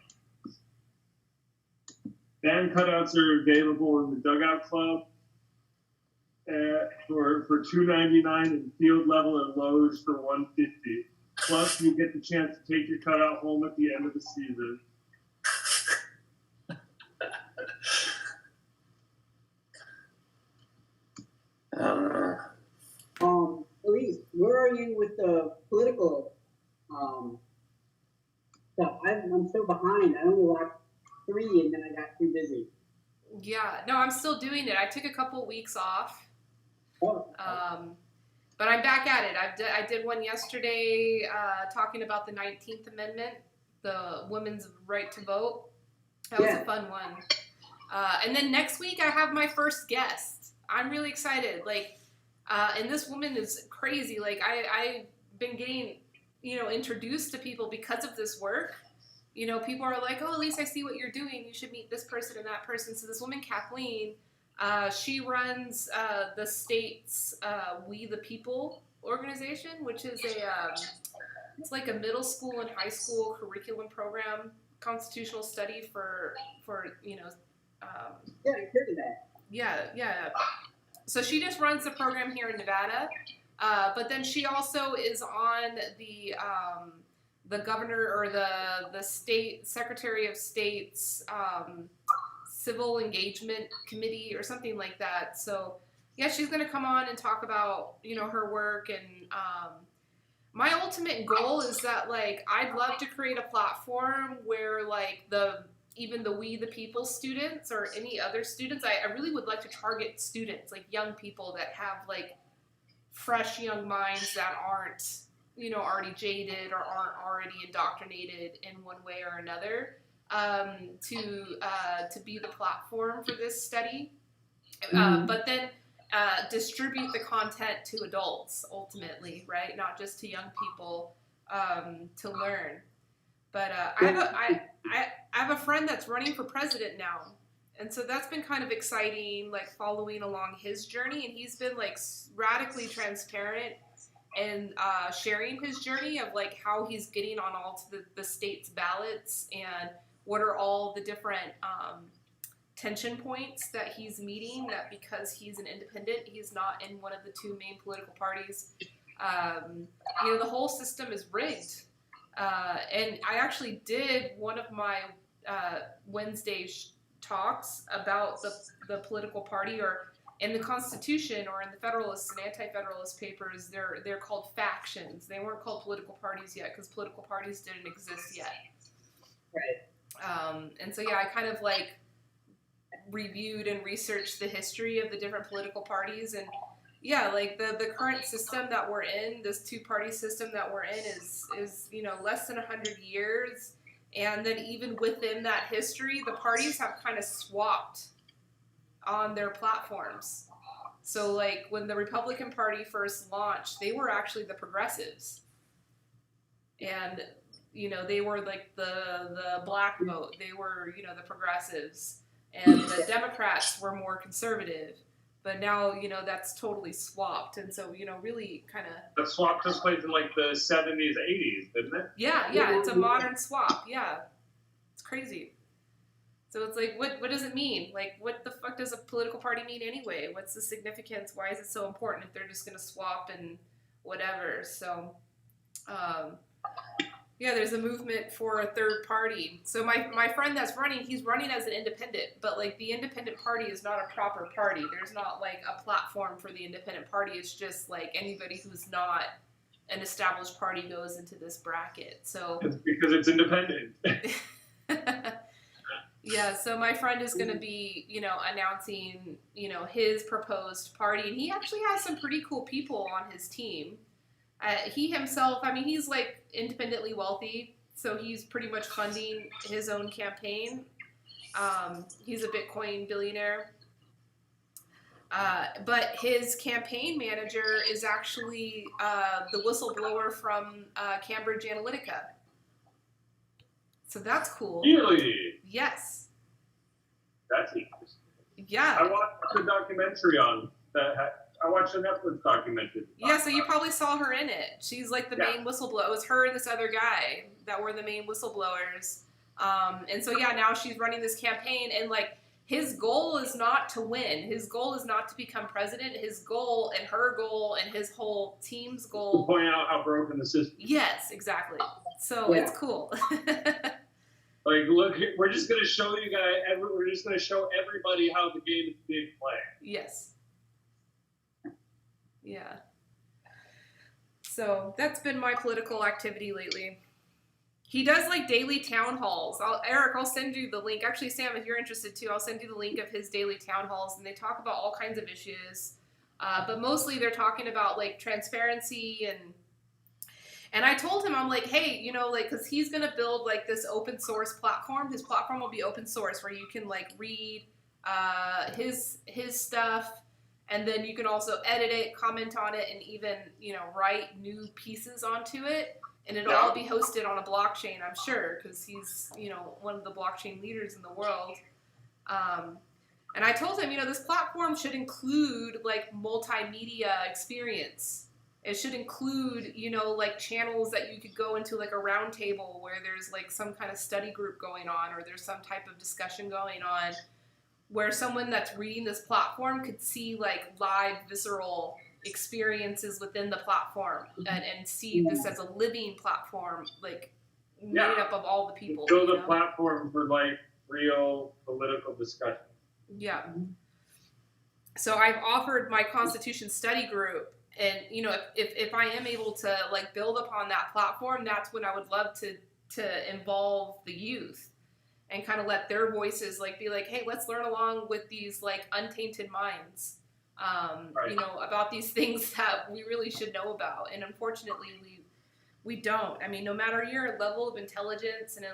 Fan cutouts are available in the Dugout Club for $2.99 and field level and Lowe's for $1.50. Plus, you get the chance to take your cutout home at the end of the season. Elise, where are you with the political stuff? I'm so behind. I only watched 3 and then I got too busy. Yeah, no, I'm still doing it. I took a couple weeks off, Oh, but I'm back at it. I did one yesterday talking about the 19th Amendment, the women's right to vote. That was a fun one. And then next week I have my first guest. I'm really excited. Like, and this woman is crazy. Like, I've been getting, introduced to people because of this work. People are like, oh, at least I see what you're doing. You should meet this person and that person. So this woman, Kathleen, she runs the state's We the People organization, which is it's like a middle school and high school curriculum program, constitutional study for yeah, I heard of that. Yeah. So she just runs the program here in Nevada, but then she also is on the governor or the state secretary of state's civil engagement committee or something like that. So yeah, she's going to come on and talk about her work, and my ultimate goal is that like I'd love to create a platform where like even the We the People students or any other students, I really would like to target students, like young people that have like fresh young minds that aren't already jaded or aren't already indoctrinated in one way or another, to be the platform for this study. But then distribute the content to adults ultimately, right? Not just to young people to learn. But I have a friend that's running for president now, and so that's been kind of exciting, like following along his journey. And he's been like radically transparent and sharing his journey of like how he's getting on all to the state's ballots and what are all the different tension points that he's meeting, that because he's an independent, he's not in one of the two main political parties. You know, the whole system is rigged. And I actually did one of my Wednesday talks about the political party, or in the Constitution or in the Federalist and Anti-Federalist papers, they're called factions. They weren't called political parties yet because political parties didn't exist yet. Right. And so yeah, I kind of like reviewed and researched the history of the different political parties, and yeah, like the current system that we're in, this two-party system that we're in is you know, less than 100 years. And then even within that history, the parties have kind of swapped on their platforms. So like when the Republican Party first launched, they were actually the progressives. And you know, they were like the black vote. They were, you know, the progressives. And the Democrats were more conservative. But now, you know, that's totally swapped. And so, you know, really kind of... The swap took place in like the 70s, 80s, didn't it? Yeah, it's a modern swap. Yeah. It's crazy. So it's like, what does it mean? Like, what the fuck does a political party mean anyway? What's the significance? Why is it so important if they're just going to swap and whatever? So, yeah, there's a movement for a third party. So my friend that's running, he's running as an independent, but like the independent party is not a proper party. There's not like a platform for the independent party. It's just like anybody who's not an established party goes into this bracket. So It's because it's independent. yeah, so my friend is going to be, you know, announcing, you know, his proposed party, and he actually has some pretty cool people on his team. He himself, I mean, he's like independently wealthy, so he's pretty much funding his own campaign. He's a Bitcoin billionaire. But his campaign manager is actually the whistleblower from Cambridge Analytica. So that's cool. Really? Yes. That's interesting. Yeah. I watched a documentary on that. I watched a Netflix documentary. Yeah, so you probably saw her in it. She's like the Yeah. main whistleblower. It was her and this other guy that were the main whistleblowers. And so, yeah, now she's running this campaign, and like his goal is not to win. His goal is not to become president. His goal and her goal and his whole team's To goal. point out how broken the system is. Yes, exactly. So Yeah. it's cool. Like, look, we're just going to show you guys, we're just going to show everybody how the game is being played. Yes. Yeah. So that's been my political activity lately. He does like daily town halls. Eric, I'll send you the link. Actually, Sam, if you're interested too, I'll send you the link of his daily town halls, and they talk about all kinds of issues. But mostly they're talking about like transparency and I told him, I'm like, hey, you know, like, because he's going to build like this open source platform. His platform will be open source where you can like read his stuff, and then you can also edit it, comment on it, and even, you know, write new pieces onto it. And it'll all be hosted on a blockchain, I'm sure, because he's, you know, one of the blockchain leaders in the world. And I told him, you know, this platform should include like multimedia experience. It should include, you know, like channels that you could go into, like a round table where there's like some kind of study group going on, or there's some type of discussion going on, where someone that's reading this platform could see like live, visceral experiences within the platform and see this as a living platform, like made up of all the people. Build you a know? platform for like real political discussion. Yeah. So I've offered my Constitution study group, and you know, if I am able to like build upon that platform, that's when I would love to involve the youth and kind of let their voices like be like, hey, let's learn along with these like untainted minds, Right. you know, about these things that we really should know about, and unfortunately we don't. I mean, no matter your level of intelligence and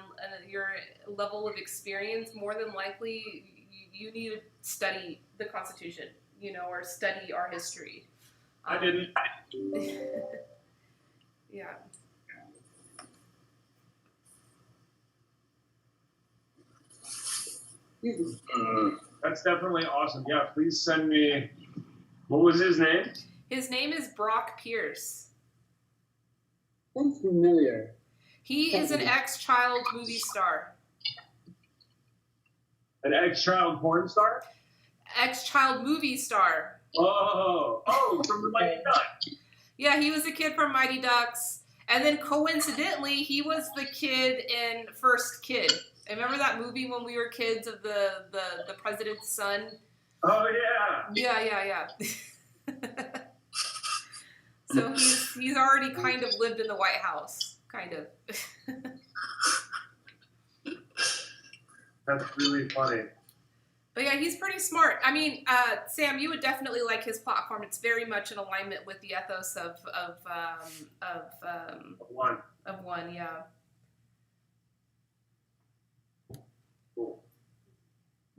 your level of experience, more than likely you need to study the Constitution. or study our history. I didn't. Yeah. That's definitely awesome. Yeah, please send me. What was his name? His name is Brock Pierce. Sounds familiar. He is an ex-child movie star. An ex-child porn star? Ex-child movie star. Oh, from the Mighty Ducks. Yeah, he was a kid from Mighty Ducks. And then coincidentally, he was the kid in First Kid. And remember that movie when we were kids of the president's son? Oh, yeah. Yeah. So he's already kind of lived in the White House, kind of. That's really funny. But yeah, he's pretty smart. I mean, Sam, you would definitely like his platform. It's very much in alignment with the ethos of One. One, yeah. Cool.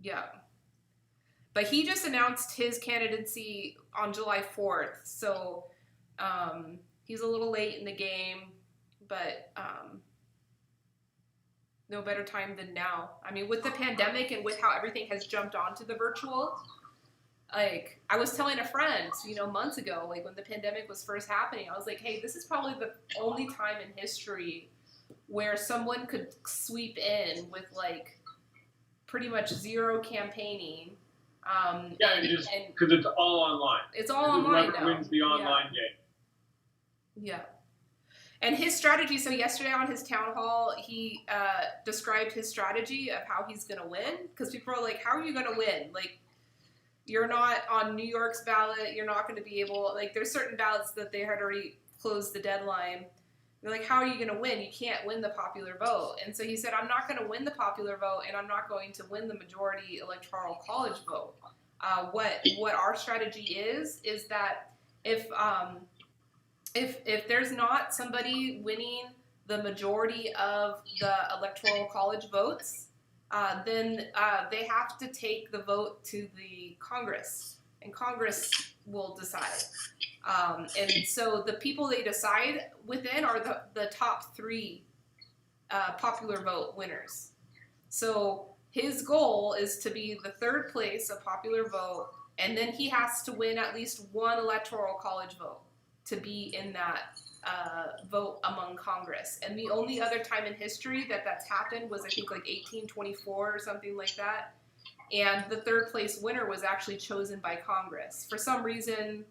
Yeah. But he just announced his candidacy on July 4th, so he's a little late in the game, but no better time than now. I mean, with the pandemic and with how everything has jumped onto the virtual, like, I was telling a friend, months ago, like, when the pandemic was first happening, I was like, hey, this is probably the only time in history where someone could sweep in with, like, pretty much zero campaigning. Because it's all online. It's all online Whoever now. wins the online game. Yeah. And his strategy, so yesterday on his town hall, he described his strategy of how he's going to win. Because people are like, how are you going to win? Like, you're not on New York's ballot. You're not going to be able, like, there's certain ballots that they had already closed the deadline. They're like, how are you going to win? You can't win the popular vote. And so he said, I'm not going to win the popular vote, and I'm not going to win the majority electoral college vote. What our strategy is that if there's not somebody winning the majority of the electoral college votes, then they have to take the vote to the Congress, and Congress will decide. And so the people they decide within are the top three popular vote winners. So his goal is to be the third place of popular vote, and then he has to win at least one electoral college vote to be in that vote among Congress. And the only other time in history that's happened was, I think, like 1824 or something like that. And the third place winner was actually chosen by Congress. For some reason,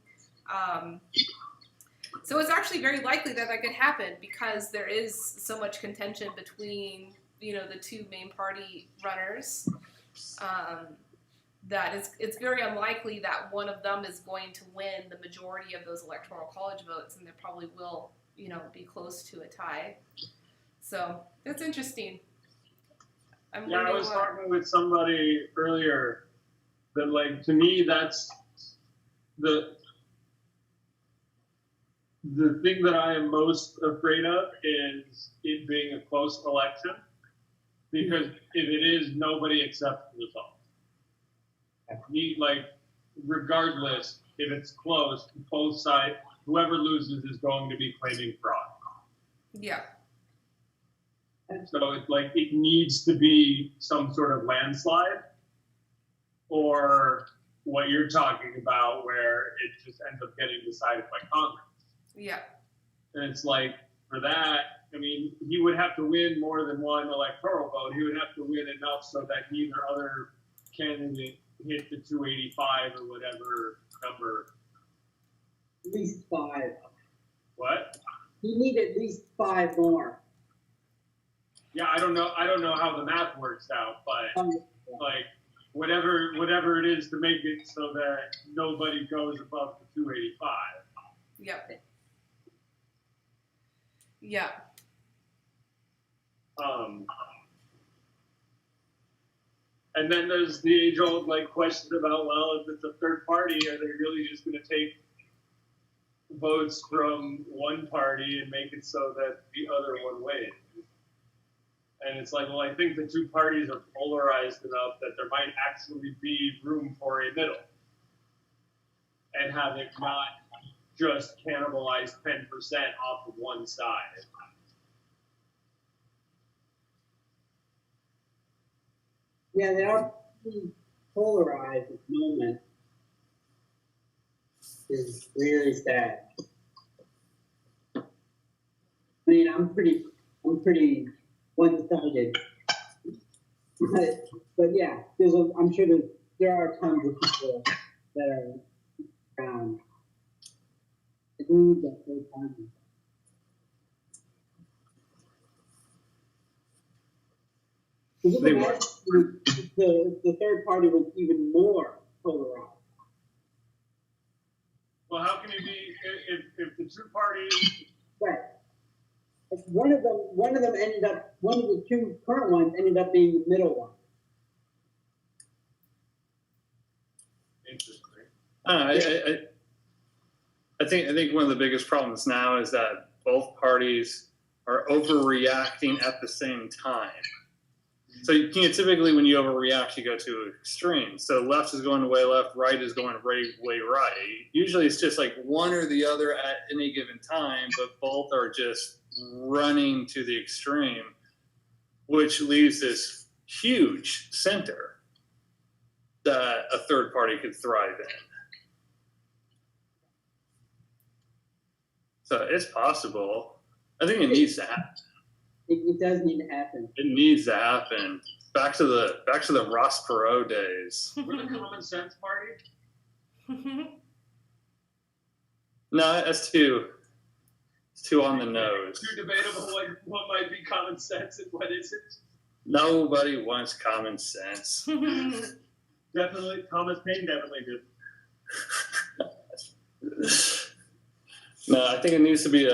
so it's actually very likely that could happen because there is so much contention between, the two main party runners, that it's very unlikely that one of them is going to win the majority of those electoral college votes, and there probably will, be close to a tie. So that's interesting. I was talking with somebody earlier that, like, to me, that's the thing that I am most afraid of is it being a close election, because if it is, nobody accepts the result. Regardless, if it's close, both sides, whoever loses is going to be claiming fraud. Yeah. So it's like it needs to be some sort of landslide, or what you're talking about, where it just ends up getting decided by Congress. Yeah. And it's like, for that, I mean, he would have to win more than one electoral vote. He would have to win enough so that neither other candidate hit the 285 or whatever number. At least 5. What? You need at least 5 more. Yeah, I don't know how the math works out, but like whatever it is to make it so that nobody goes above the 285. Yep. Yeah. And then there's the age-old question about, well, if it's a third party, are they really just going to take votes from one party and make it so that the other one wins? And it's like, well, I think the two parties are polarized enough that there might actually be room for a middle. and have it not just cannibalize 10% off of one side. Yeah, they are pretty polarized at the moment. It's really sad. I mean, I'm pretty one-sided. But yeah, I'm sure there are tons of people that are around. It needs that third party. Because They the third party was even more polarized. Well, how can you be if the two parties? Right. One of them ended up. One of the two current ones ended up being the middle one. Interesting. I think one of the biggest problems now is that both parties are overreacting at the same time. So typically when you overreact, you go to extremes. So left is going way left, right is going way right. Usually it's just like one or the other at any given time, but both are just running to the extreme, which leaves this huge center that a third party could thrive in. So it's possible. I think it needs to happen. It does need to happen. It needs to happen. Back to the Ross Perot days. We're the common sense party. No, that's too on the nose. Too debatable what might be common sense and what isn't. Nobody wants common sense. Definitely, Thomas Paine definitely did. No, I think it needs to be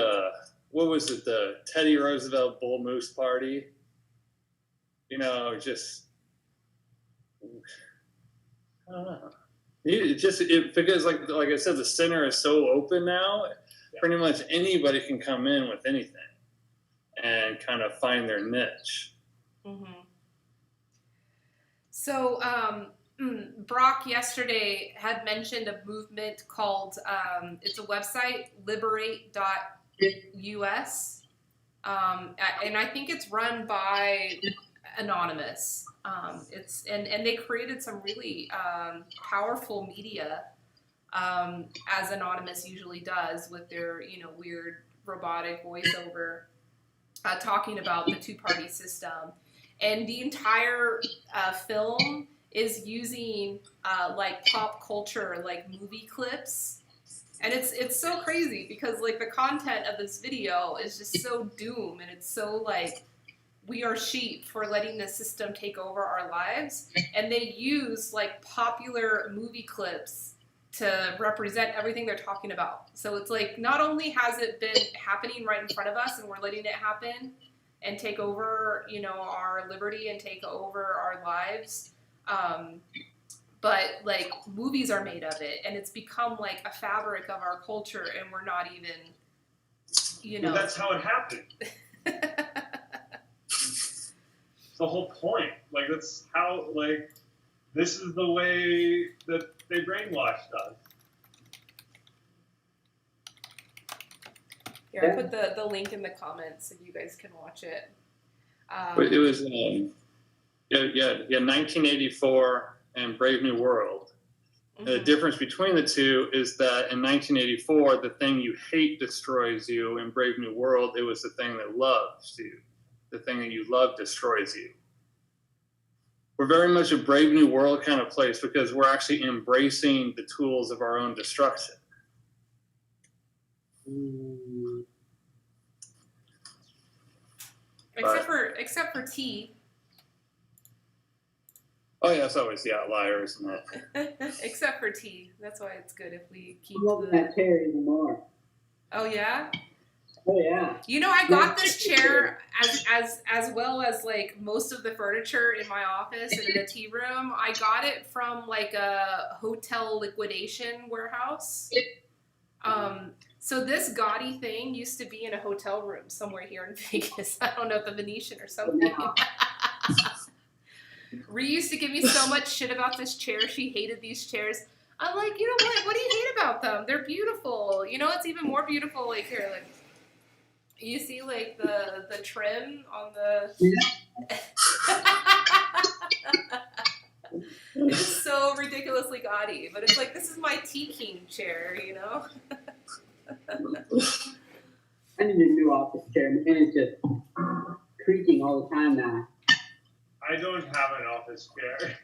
what was it, the Teddy Roosevelt Bull Moose Party? You know, just I don't know. Because like I said, the center is so open now. Yeah. Pretty much anybody can come in with anything and kind of find their niche. Mm-hmm. So Brock yesterday had mentioned a movement called it's a website, liberate.us, and I think it's run by Anonymous. It's and they created some really powerful media, as Anonymous usually does with their weird robotic voiceover, talking about the two-party system, and the entire film is using like pop culture, like movie clips. And it's so crazy because like the content of this video is just so doom, and it's so like we are sheep for letting the system take over our lives. And they use like popular movie clips to represent everything they're talking about. So it's like not only has it been happening right in front of us and we're letting it happen and take over, our liberty and take over our lives, but like movies are made of it, and it's become like a fabric of our culture, and we're not even, Well, that's how it happened. It's the whole point. Like that's how this is the way that they brainwashed us. Here, I put the link in the comments so you guys can watch it. It was 1984 and Brave New World. Mm-hmm. The difference between the two is that in 1984, the thing you hate destroys you. In Brave New World, it was the thing that loves you. The thing that you love destroys you. We're very much a Brave New World kind of place because we're actually embracing the tools of our own destruction. Except for T. Oh yeah, it's always the outlier, isn't it? Except for T. That's why it's good if we keep that chair even more. Oh yeah? Oh yeah. I got this chair as well as like most of the furniture in my office and in the tea room. I got it from like a hotel liquidation warehouse. So this gaudy thing used to be in a hotel room somewhere here in Vegas. I don't know, the Venetian or something. Rhea used to give me so much shit about this chair. She hated these chairs. I'm like, you know what? What do you hate about them? They're beautiful. You know, it's even more beautiful. Like here, like you see, like the trim on the. It's so ridiculously gaudy, but it's like this is my tea king chair, you know. I need a new office chair, and it's just creaking all the time now. I don't have an office chair.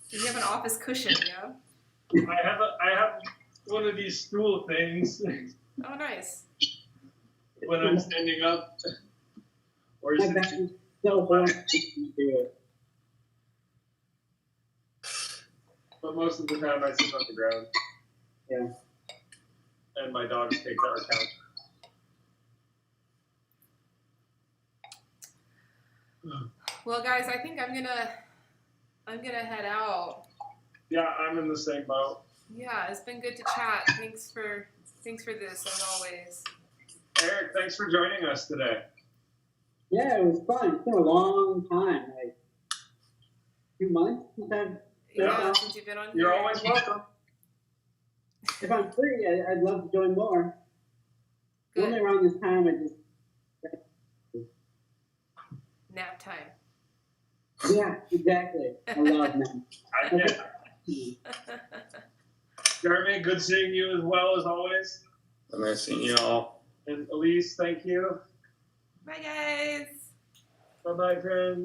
You have an office cushion, yeah. I have one of these stool things Oh, nice. when I'm standing up. Or My back sitting. is so hard to do it. But most of the time I sit on the ground. Yeah. And my dogs take our couch. Well, guys, I think I'm gonna head out. Yeah, I'm in the same boat. Yeah, it's been good to chat. Thanks for this as always. Eric, thanks for joining us today. Yeah, it was fun. It's been a long time, like 2 months since I've. Yeah, since you've been on here. You're always welcome. If I'm free, I'd love to join more. Good. Only around this time, I just. Nap time. Yeah, exactly. I love them. I can. Jeremy, good seeing you as well as always. Nice seeing you all. And Elise, thank you. Bye, guys. Bye-bye, friends.